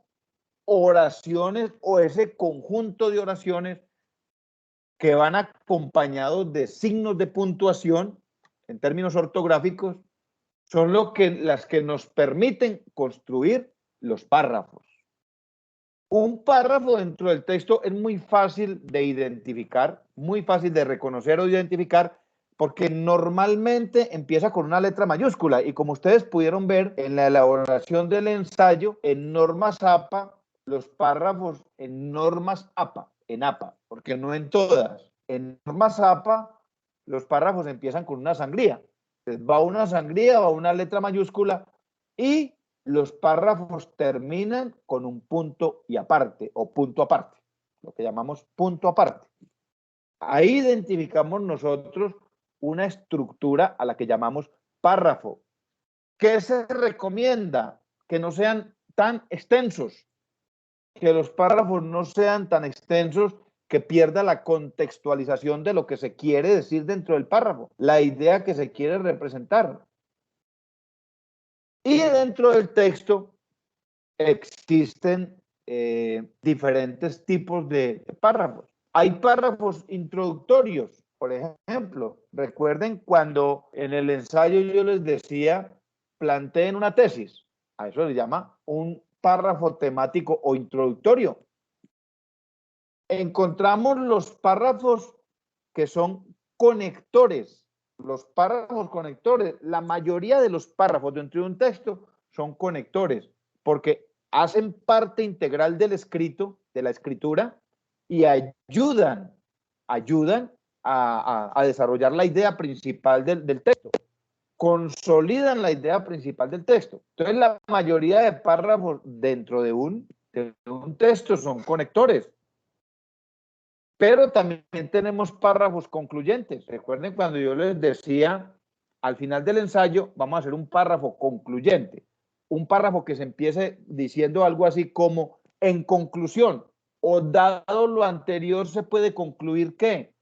oraciones o ese conjunto de oraciones que van acompañados de signos de puntuación en términos ortográficos, son las que nos permiten construir los párrafos. Un párrafo dentro del texto es muy fácil de identificar, muy fácil de reconocer o identificar, porque normalmente empieza con una letra mayúscula y como ustedes pudieron ver en la elaboración del ensayo, en normas APA, los párrafos en normas APA, en APA, porque no en todas. En normas APA, los párrafos empiezan con una sangría. Entonces, va una sangría, va una letra mayúscula y los párrafos terminan con un punto y aparte o punto aparte, lo que llamamos punto aparte. Ahí identificamos nosotros una estructura a la que llamamos párrafo. ¿Qué se recomienda? Que no sean tan extensos, que los párrafos no sean tan extensos que pierda la contextualización de lo que se quiere decir dentro del párrafo, la idea que se quiere representar. Y dentro del texto existen diferentes tipos de párrafos. Hay párrafos introductorios, por ejemplo. Recuerden cuando en el ensayo yo les decía, planteen una tesis. A eso se llama un párrafo temático o introductorio. Encontramos los párrafos que son conectores. Los párrafos conectores, la mayoría de los párrafos dentro de un texto son conectores, porque hacen parte integral del escrito, de la escritura, y ayudan a desarrollar la idea principal del texto, consolidan la idea principal del texto. Entonces, la mayoría de párrafos dentro de un texto son conectores, pero también tenemos párrafos concluyentes. Recuerden cuando yo les decía, al final del ensayo vamos a hacer un párrafo concluyente, un párrafo que se empiece diciendo algo así como, en conclusión, o dado lo anterior se puede concluir que.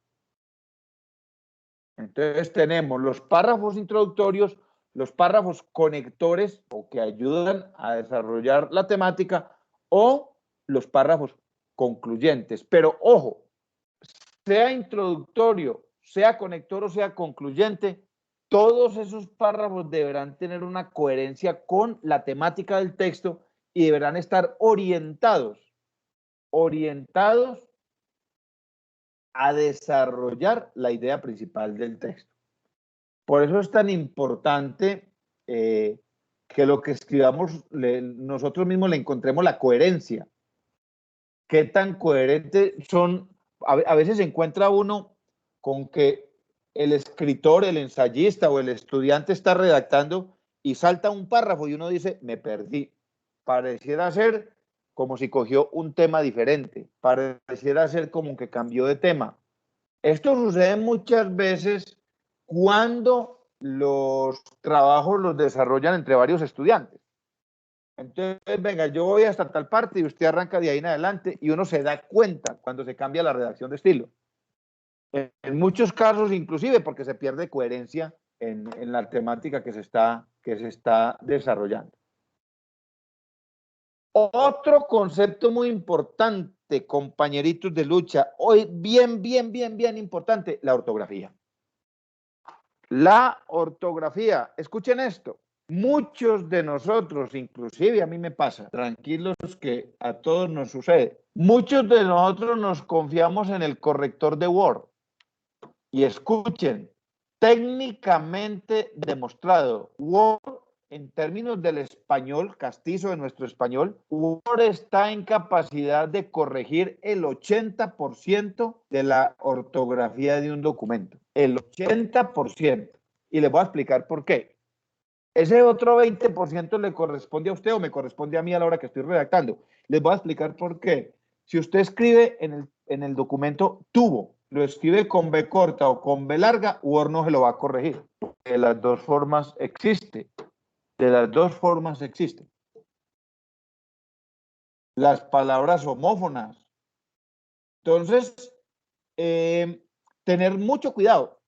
Entonces tenemos los párrafos introductorios, los párrafos conectores o que ayudan a desarrollar la temática, o los párrafos concluyentes. Pero ojo, sea introductorio, sea conector o sea concluyente, todos esos párrafos deberán tener una coherencia con la temática del texto y deberán estar orientados a desarrollar la idea principal del texto. Por eso es tan importante que lo que escribamos nosotros mismos le encontremos la coherencia. ¿Qué tan coherentes son? A veces se encuentra uno con que el escritor, el ensayista o el estudiante está redactando y salta un párrafo y uno dice, me perdí. Pareciera ser como si cogió un tema diferente, pareciera ser como que cambió de tema. Esto sucede muchas veces cuando los trabajos los desarrollan entre varios estudiantes. Entonces, venga, yo voy hasta tal parte y usted arranca de ahí en adelante y uno se da cuenta cuando se cambia la redacción de estilo. En muchos casos, inclusive, porque se pierde coherencia en la temática que se está desarrollando. Otro concepto muy importante, compañeritos de lucha, hoy bien importante, la ortografía. La ortografía, escuchen esto, muchos de nosotros, inclusive a mí me pasa, tranquilos que a todos nos sucede, muchos de nosotros nos confiamos en el corrector de Word. Y escuchen, técnicamente demostrado, Word, en términos del español castizo, de nuestro español, Word está en capacidad de corregir el 80% de la ortografía de un documento. El 80%. Y les voy a explicar por qué. Ese otro 20% le corresponde a usted o me corresponde a mí a la hora que estoy redactando. Les voy a explicar por qué. Si usted escribe en el documento tuvo, lo escribe con B corta o con B larga, Word no se lo va a corregir. De las dos formas existe. De las dos formas existen. Las palabras homófonas. Entonces, tener mucho cuidado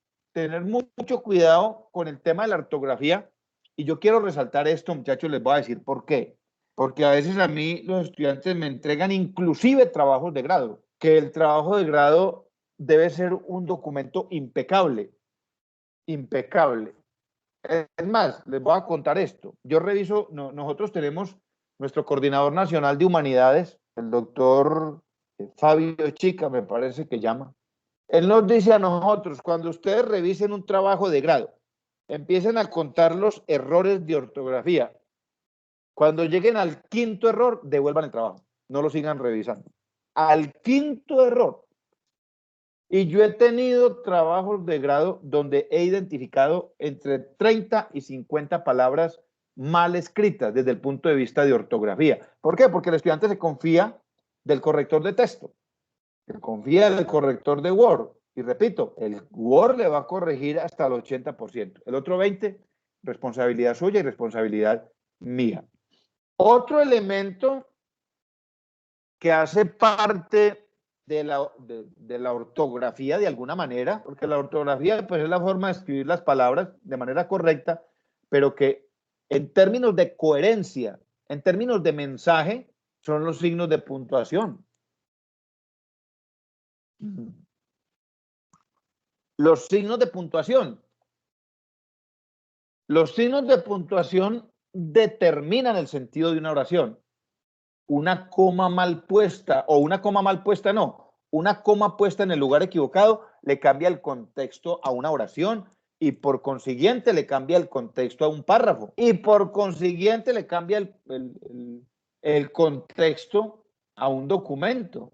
con el tema de la ortografía. Y yo quiero resaltar esto, muchachos, les voy a decir por qué. Porque a veces a mí los estudiantes me entregan inclusive trabajos de grado, que el trabajo de grado debe ser un documento impecable, impecable. Es más, les voy a contar esto. Yo reviso, nosotros tenemos nuestro coordinador nacional de humanidades, el doctor Fabio Chica, me parece que llama. Él nos dice a nosotros, cuando ustedes revisen un trabajo de grado, empiecen a contar los errores de ortografía. Cuando lleguen al quinto error, devuelvan el trabajo. No lo sigan revisando. Al quinto error. Y yo he tenido trabajos de grado donde he identificado entre 30 y 50 palabras mal escritas desde el punto de vista de ortografía. ¿Por qué? Porque el estudiante se confía del corrector de texto. Se confía del corrector de Word. Y repito, el Word le va a corregir hasta el 80%. El otro 20%, responsabilidad suya y responsabilidad mía. Otro elemento que hace parte de la ortografía de alguna manera, porque la ortografía pues, es la forma de escribir las palabras de manera correcta, pero que en términos de coherencia, en términos de mensaje, son los signos de puntuación. Los signos de puntuación. Los signos de puntuación determinan el sentido de una oración. Una coma mal puesta, o una coma mal puesta no, una coma puesta en el lugar equivocado le cambia el contexto a una oración y por consiguiente le cambia el contexto a un párrafo y por consiguiente le cambia el contexto a un documento.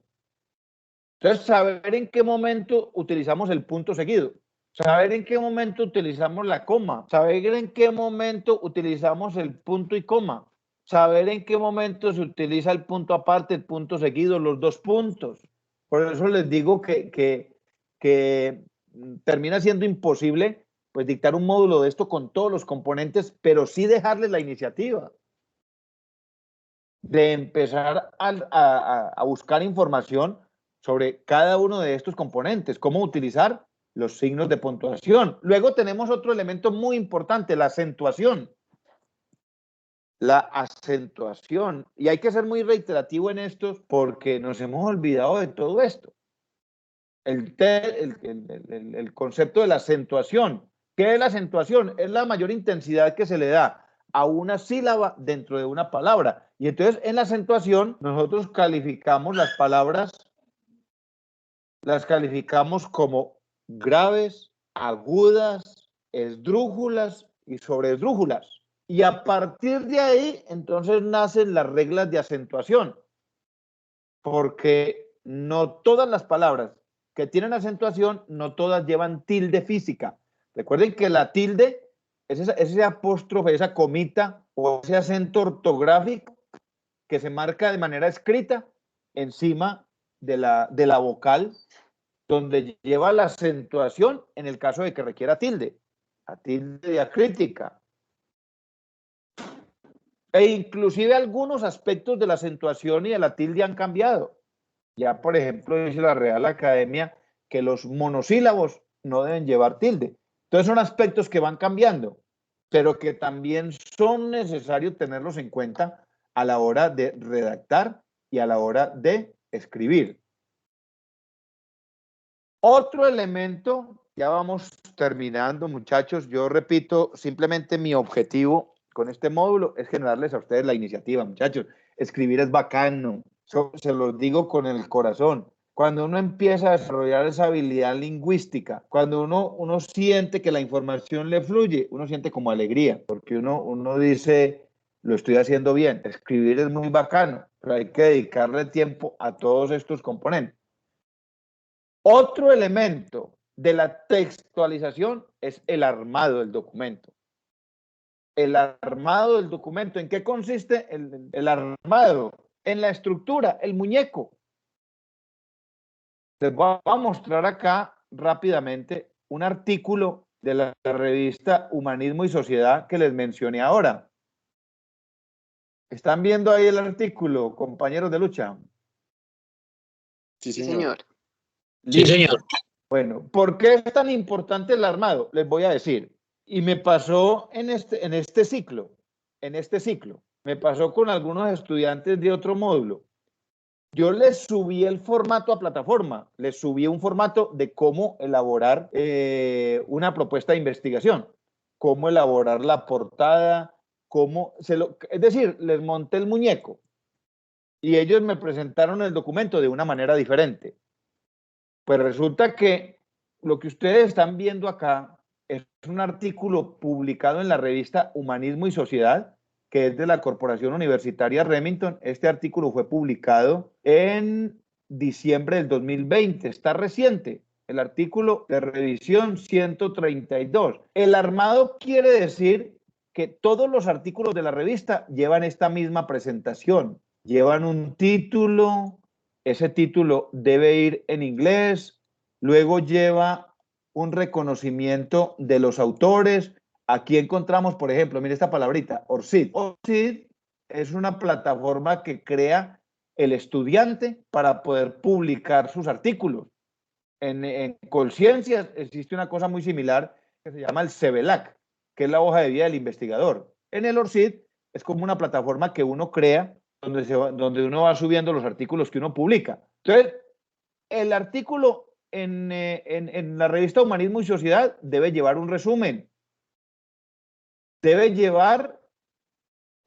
Entonces, saber en qué momento utilizamos el punto seguido, saber en qué momento utilizamos la coma, saber en qué momento utilizamos el punto y coma, saber en qué momento se utiliza el punto aparte, el punto seguido, los dos puntos. Por eso les digo que termina siendo imposible pues dictar un módulo de esto con todos los componentes, pero sí dejarles la iniciativa de empezar a buscar información sobre cada uno de estos componentes, cómo utilizar los signos de puntuación. Luego tenemos otro elemento muy importante, la acentuación. La acentuación. Y hay que ser muy reiterativo en esto porque nos hemos olvidado de todo esto. El concepto de la acentuación. ¿Qué es la acentuación? Es la mayor intensidad que se le da a una sílaba dentro de una palabra. Y entonces en la acentuación nosotros calificamos las palabras, las calificamos como graves, agudas, esdrújulas y sobresdrújulas. Y a partir de ahí entonces nacen las reglas de acentuación. Porque no todas las palabras que tienen acentuación, no todas llevan tilde física. Recuerden que la tilde es ese apóstrofe, esa comita o ese acento ortográfico que se marca de manera escrita encima de la vocal, donde lleva la acentuación en el caso de que requiera tilde, la tilde diacrítica. E inclusive algunos aspectos de la acentuación y de la tilde han cambiado. Ya, por ejemplo, dice la Real Academia que los monosílabos no deben llevar tilde. Entonces son aspectos que van cambiando, pero que también son necesarios tenerlos en cuenta a la hora de redactar y a la hora de escribir. Otro elemento, ya vamos terminando, muchachos. Yo repito, simplemente mi objetivo con este módulo es generarles a ustedes la iniciativa, muchachos. Escribir es bacano, se los digo con el corazón. Cuando uno empieza a desarrollar esa habilidad lingüística, cuando uno siente que la información le fluye, uno siente como alegría, porque uno dice, lo estoy haciendo bien. Escribir es muy bacano, pero hay que dedicarle tiempo a todos estos componentes. Otro elemento de la textualización es el armado del documento. El armado del documento, ¿en qué consiste el armado? En la estructura, el muñeco. Les voy a mostrar acá rápidamente un artículo de la revista Humanismo y Sociedad que les mencioné ahora. ¿Están viendo ahí el artículo, compañeros de lucha? Sí, Sí, señor. Sí, señor. Bueno, ¿por qué es tan importante el armado? Les voy a decir. Y me pasó en este ciclo. Me pasó con algunos estudiantes de otro módulo. Yo les subí el formato a plataforma. Les subí un formato de cómo elaborar una propuesta de investigación. Cómo elaborar la portada. Es decir, les monté el muñeco. Y ellos me presentaron el documento de una manera diferente. Pues resulta que lo que ustedes están viendo acá es un artículo publicado en la revista Humanismo y Sociedad, que es de la Corporación Universitaria Remington. Este artículo fue publicado en diciembre del 2020, está reciente. El artículo de revisión 132. El armado quiere decir que todos los artículos de la revista llevan esta misma presentación. Llevan un título. Ese título debe ir en inglés, luego lleva un reconocimiento de los autores. Aquí encontramos, por ejemplo, mire esta palabrita, ORCID. ORCID es una plataforma que crea el estudiante para poder publicar sus artículos. En Colciencias existe una cosa muy similar que se llama el CEBELAC, que es la hoja de vida del investigador. En el ORCID es como una plataforma que uno crea donde uno va subiendo los artículos que uno publica. Entonces, el artículo en la revista Humanismo y Sociedad debe llevar un resumen, debe llevar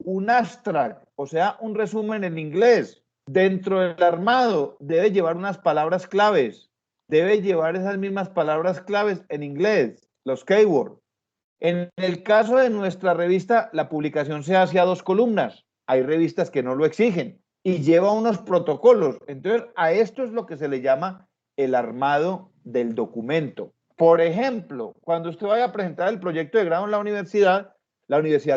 un abstract, o sea, un resumen en inglés. Dentro del armado debe llevar unas palabras claves, debe llevar esas mismas palabras claves en inglés, los keywords. En el caso de nuestra revista, la publicación se hace a 2 columnas. Hay revistas que no lo exigen. y lleva unos protocolos. Entonces, a esto es lo que se le llama el armado del documento. Por ejemplo, cuando usted vaya a presentar el proyecto de grado en la universidad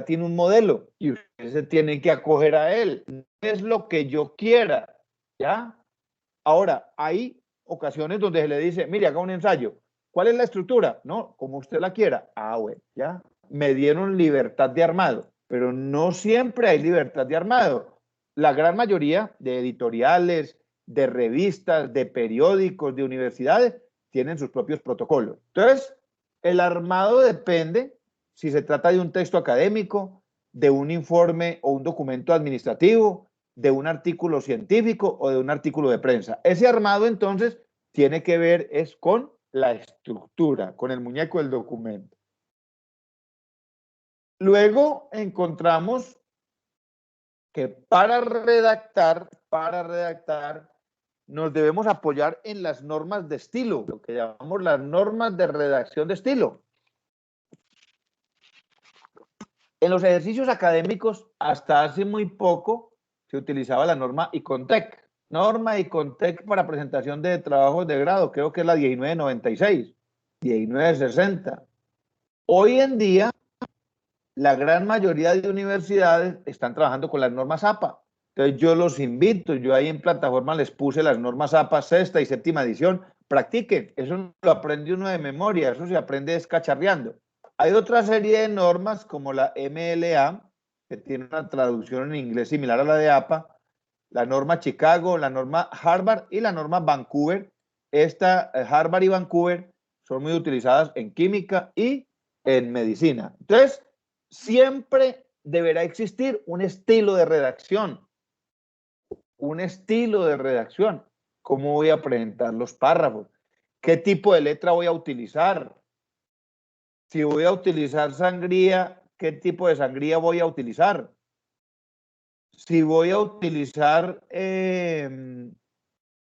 tiene un modelo y usted se tiene que acoger a él. No es lo que yo quiera, ¿ya? Ahora, hay ocasiones donde se le dice, mire, haga un ensayo. ¿Cuál es la estructura? No, como usted la quiera. Ah, bueno, ya. Me dieron libertad de armado, pero no siempre hay libertad de armado. La gran mayoría de editoriales, de revistas, de periódicos, de universidades, tienen sus propios protocolos. Entonces, el armado depende si se trata de un texto académico, de un informe o un documento administrativo, de un artículo científico o de un artículo de prensa. Ese armado, entonces, tiene que ver es con la estructura, con el muñeco del documento. Luego encontramos que para redactar, nos debemos apoyar en las normas de estilo, lo que llamamos las normas de redacción de estilo. En los ejercicios académicos, hasta hace muy poco, se utilizaba la norma ICONTEC. Norma ICONTEC para presentación de trabajos de grado, creo que es la 1996, 1960. Hoy en día, la gran mayoría de universidades están trabajando con las normas APA. Entonces yo los invito, yo ahí en plataforma les puse las normas APA sexta y séptima edición, practiquen, eso no lo aprende uno de memoria, eso se aprende descacharreando. Hay otra serie de normas como la MLA, que tiene una traducción en inglés similar a la de APA, la norma Chicago, la norma Harvard y la norma Vancouver. Esta Harvard y Vancouver son muy utilizadas en química y en medicina. Entonces, siempre deberá existir un estilo de redacción. Un estilo de redacción. ¿Cómo voy a presentar los párrafos? ¿Qué tipo de letra voy a utilizar? Si voy a utilizar sangría, ¿qué tipo de sangría voy a utilizar? Si voy a utilizar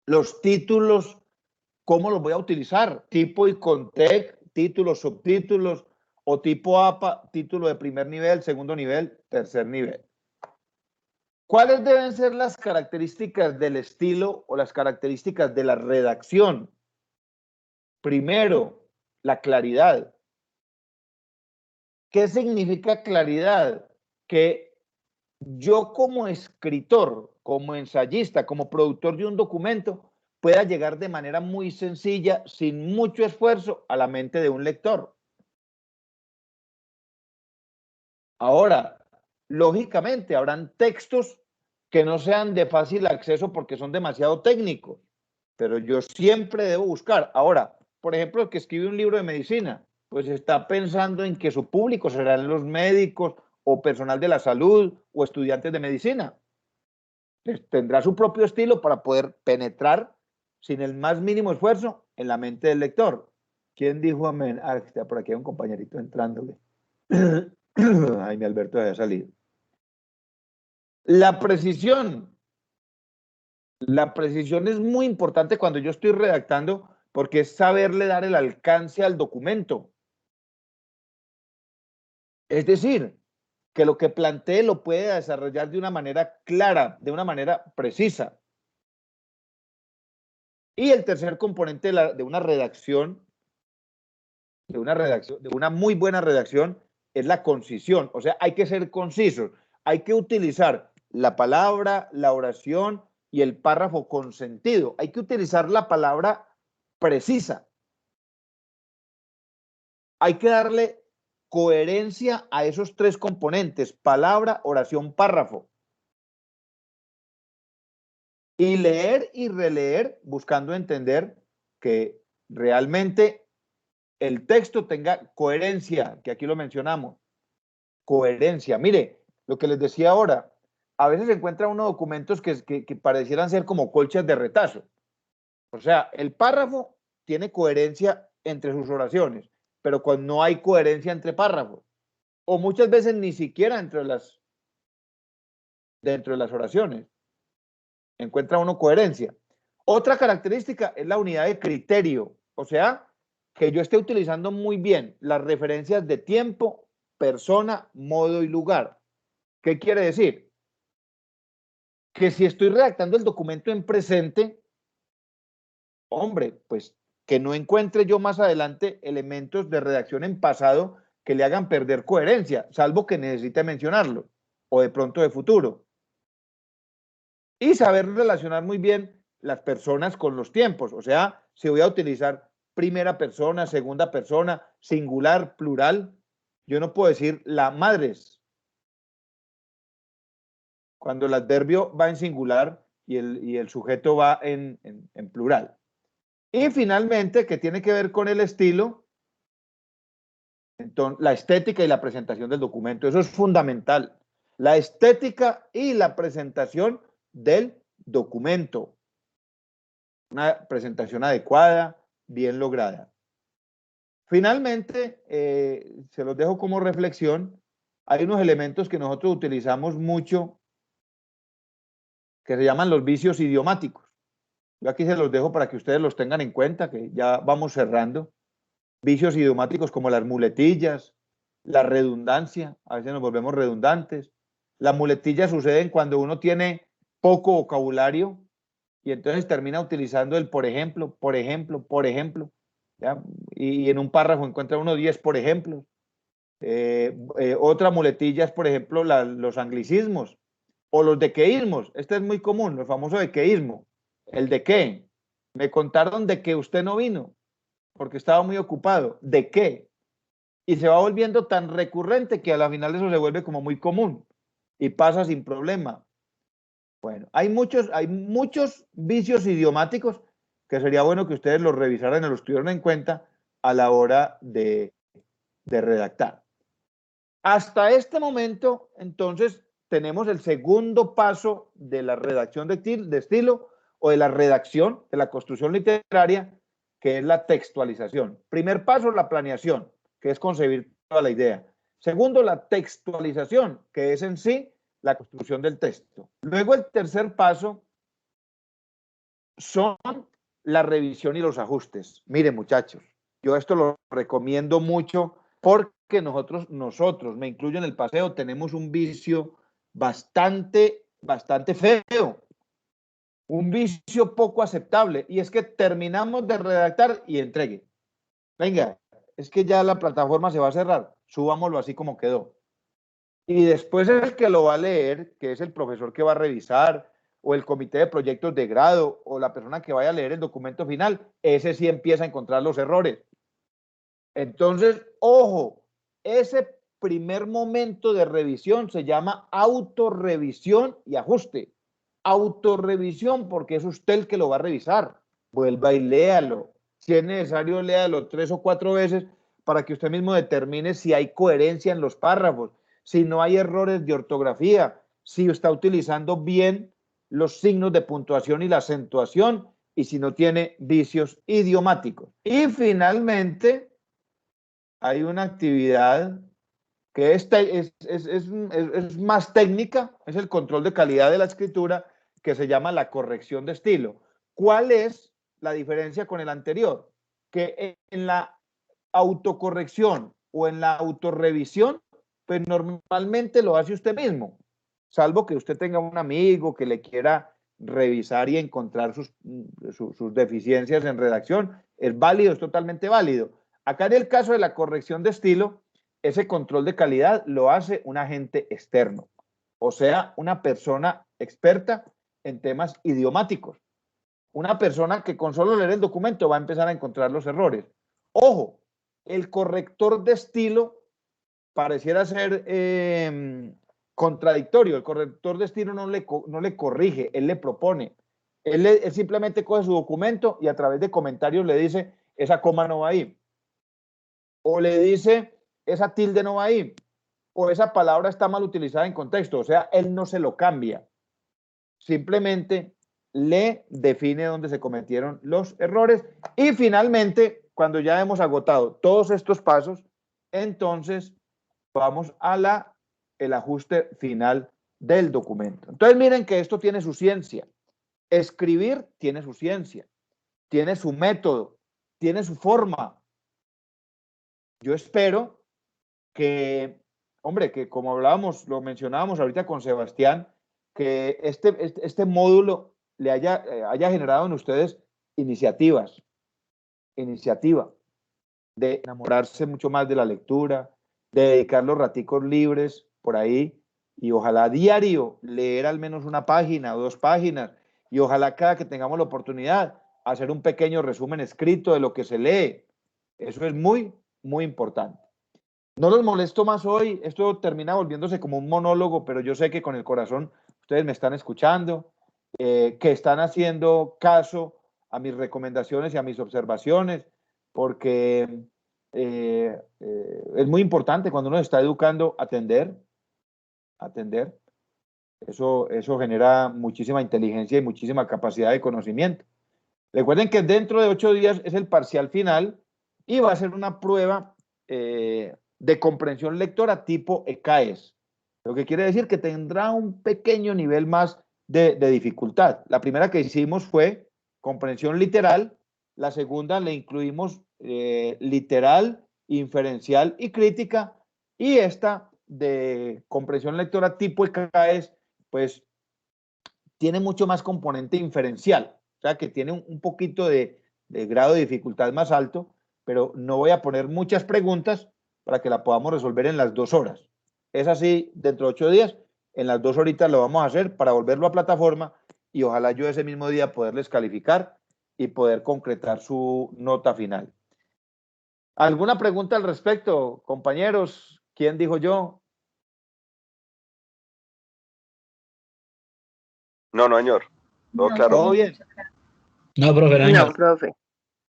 los títulos, ¿cómo los voy a utilizar? Tipo ICONTEC, títulos, subtítulos, o tipo APA, título de primer nivel, segundo nivel, tercer nivel. ¿Cuáles deben ser las características del estilo o las características de la redacción? Primero, la claridad. ¿Qué significa claridad? Que yo como escritor, como ensayista, como productor de un documento, pueda llegar de manera muy sencilla, sin mucho esfuerzo, a la mente de un lector. Ahora, lógicamente, habrán textos que no sean de fácil acceso porque son demasiado técnicos, pero yo siempre debo buscar. Ahora, por ejemplo, el que escribe un libro de medicina, pues está pensando en que su público serán los médicos o personal de la salud o estudiantes de medicina. Pues tendrá su propio estilo para poder penetrar sin el más mínimo esfuerzo en la mente del lector. ¿Quién dijo amén? Ah, está por aquí hay un compañerito entrándole. Ay, mi Alberto había salido. La precisión. La precisión es muy importante cuando yo estoy redactando porque es saberle dar el alcance al documento. Es decir, que lo que plantee lo puede desarrollar de una manera clara, de una manera precisa. Y el tercer componente de una redacción, de una muy buena redacción, es la concisión. O sea, hay que ser concisos, hay que utilizar la palabra, la oración y el párrafo con sentido. Hay que utilizar la palabra precisa. Hay que darle coherencia a esos tres componentes: palabra, oración, párrafo. Y leer y releer buscando entender que realmente el texto tenga coherencia, que aquí lo mencionamos. Coherencia. Mire, lo que les decía ahora, a veces se encuentra unos documentos que parecieran ser como colchas de retazo. O sea, el párrafo tiene coherencia entre sus oraciones, pero cuando no hay coherencia entre párrafos, o muchas veces ni siquiera dentro de las oraciones, encuentra uno coherencia. Otra característica es la unidad de criterio, o sea, que yo esté utilizando muy bien las referencias de tiempo, persona, modo y lugar. ¿Qué quiere decir? que si estoy redactando el documento en presente, hombre, pues que no encuentre yo más adelante elementos de redacción en pasado que le hagan perder coherencia, salvo que necesite mencionarlo, o de pronto de futuro. Y saber relacionar muy bien las personas con los tiempos, o sea, si voy a utilizar primera persona, segunda persona, singular, plural, yo no puedo decir la madres cuando el adverbio va en singular y el sujeto va en plural. Y finalmente, que tiene que ver con el estilo, entonces, la estética y la presentación del documento. Eso es fundamental. La estética y la presentación del documento. Una presentación adecuada, bien lograda. Finalmente, se los dejo como reflexión. Hay unos elementos que nosotros utilizamos mucho que se llaman los vicios idiomáticos. Yo aquí se los dejo para que ustedes los tengan en cuenta, que ya vamos cerrando. Vicios idiomáticos como las muletillas, la redundancia, a veces nos volvemos redundantes. Las muletillas suceden cuando uno tiene poco vocabulario y entonces termina utilizando el por ejemplo, por ejemplo, por ejemplo. ¿Ya? Y en un párrafo encuentra uno 10 por ejemplo. Otra muletilla es, por ejemplo, los anglicismos o los dequeísmos. Este es muy común, el famoso dequeísmo. El de qué. Me contaron de que usted no vino porque estaba muy ocupado. ¿De qué? Y se va volviendo tan recurrente que a la final eso se vuelve como muy común y pasa sin problema. Bueno, hay muchos vicios idiomáticos que sería bueno que ustedes los revisaran y los tuvieran en cuenta a la hora de redactar. Hasta este momento, entonces, tenemos el segundo paso de la redacción de estilo o de la redacción, de la construcción literaria, que es la textualización. Primer paso, la planeación, que es concebir toda la idea. Segundo, la textualización, que es en sí la construcción del texto. Luego, el tercer paso son la revisión y los ajustes. Miren, muchachos, yo esto lo recomiendo mucho porque nosotros, me incluyo en el paseo, tenemos un vicio bastante feo, un vicio poco aceptable, y es que terminamos de redactar y entregue. Venga, es que ya la plataforma se va a cerrar, subámoslo así como quedó. Y después el que lo va a leer, que es el profesor que va a revisar, o el comité de proyectos de grado, o la persona que vaya a leer el documento final, ese sí empieza a encontrar los errores. Entonces, ojo, ese primer momento de revisión se llama autorrevisión y ajuste. Autorrevisión porque es usted el que lo va a revisar. Vuelva y léalo. Si es necesario, léalo 3 o 4 veces para que usted mismo determine si hay coherencia en los párrafos, si no hay errores de ortografía, si está utilizando bien los signos de puntuación y la acentuación y si no tiene vicios idiomáticos. Y finalmente, hay una actividad que es más técnica, es el control de calidad de la escritura, que se llama la corrección de estilo. ¿Cuál es la diferencia con el anterior? Que en la autocorrección o en la autorrevisión, pues normalmente lo hace usted mismo, salvo que usted tenga un amigo que le quiera revisar y encontrar sus deficiencias en redacción. Es válido, es totalmente válido. Acá en el caso de la corrección de estilo, ese control de calidad lo hace un agente externo, o sea, una persona experta en temas idiomáticos. Una persona que con solo leer el documento va a empezar a encontrar los errores. Ojo, el corrector de estilo pareciera ser contradictorio. El corrector de estilo no le corrige, él le propone. Él simplemente coge su documento y a través de comentarios le dice, esa coma no va ahí. O le dice, esa tilde no va ahí. O esa palabra está mal utilizada en contexto. O sea, él no se lo cambia. Simplemente le define dónde se cometieron los errores. Y finalmente, cuando ya hemos agotado todos estos pasos, entonces vamos a el ajuste final del documento. Entonces miren que esto tiene su ciencia. Escribir tiene su ciencia, tiene su método, tiene su forma. Yo espero que, hombre, que como hablábamos, lo mencionábamos ahorita con Sebastián, que este módulo le haya generado en ustedes iniciativa de enamorarse mucho más de la lectura, de dedicar los raticos libres por ahí y ojalá diario leer al menos una página o 2 páginas y ojalá cada que tengamos la oportunidad hacer un pequeño resumen escrito de lo que se lee. Eso es muy, muy importante. No los molesto más hoy, esto termina volviéndose como un monólogo, pero yo sé que con el corazón ustedes me están escuchando, que están haciendo caso a mis recomendaciones y a mis observaciones, porque es muy importante cuando uno está educando atender. Eso genera muchísima inteligencia y muchísima capacidad de conocimiento. Recuerden que dentro de 8 días es el parcial final y va a ser una prueba de comprensión lectora tipo ECAES, lo que quiere decir que tendrá un pequeño nivel más de dificultad. La primera que hicimos fue comprensión literal, la segunda le incluimos literal, inferencial y crítica, y esta de comprensión lectora tipo ECAES, pues tiene mucho más componente inferencial, o sea que tiene un poquito de grado de dificultad más alto, pero no voy a poner muchas preguntas para que la podamos resolver en las 2 horas. Es así, dentro de 8 días, en las 2 horitas lo vamos a hacer para volverlo a plataforma y ojalá yo ese mismo día poderles calificar y poder concretar su nota final. ¿Alguna pregunta al respecto, compañeros? ¿Quién dijo yo? No, señor. Todo No, claro. ¿Todo bien? No, profe, no, No, señor. profe.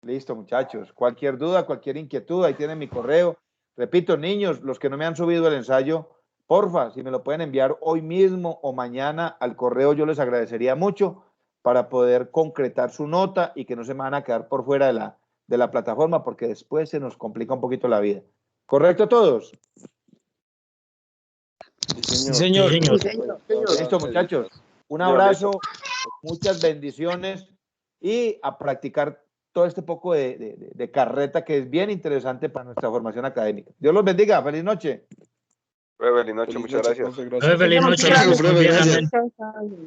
Listo, muchachos. Cualquier duda, cualquier inquietud, ahí tienen mi correo. Repito, niños, los que no me han subido el ensayo, porfa, si me lo pueden enviar hoy mismo o mañana al correo, yo les agradecería mucho para poder concretar su nota y que no se me van a quedar por fuera de la plataforma porque después se nos complica un poquito la vida. ¿Correcto todos? Sí, señor. Sí, señor. Listo, muchachos. Un abrazo, muchas bendiciones y a practicar todo este poco de carreta que es bien interesante para nuestra formación académica. Dios los bendiga. Feliz noche. Feliz noche, muchas gracias. Profe, feliz noche. Gracias. Muy bien, amén.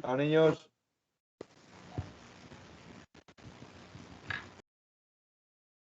Chao, niños.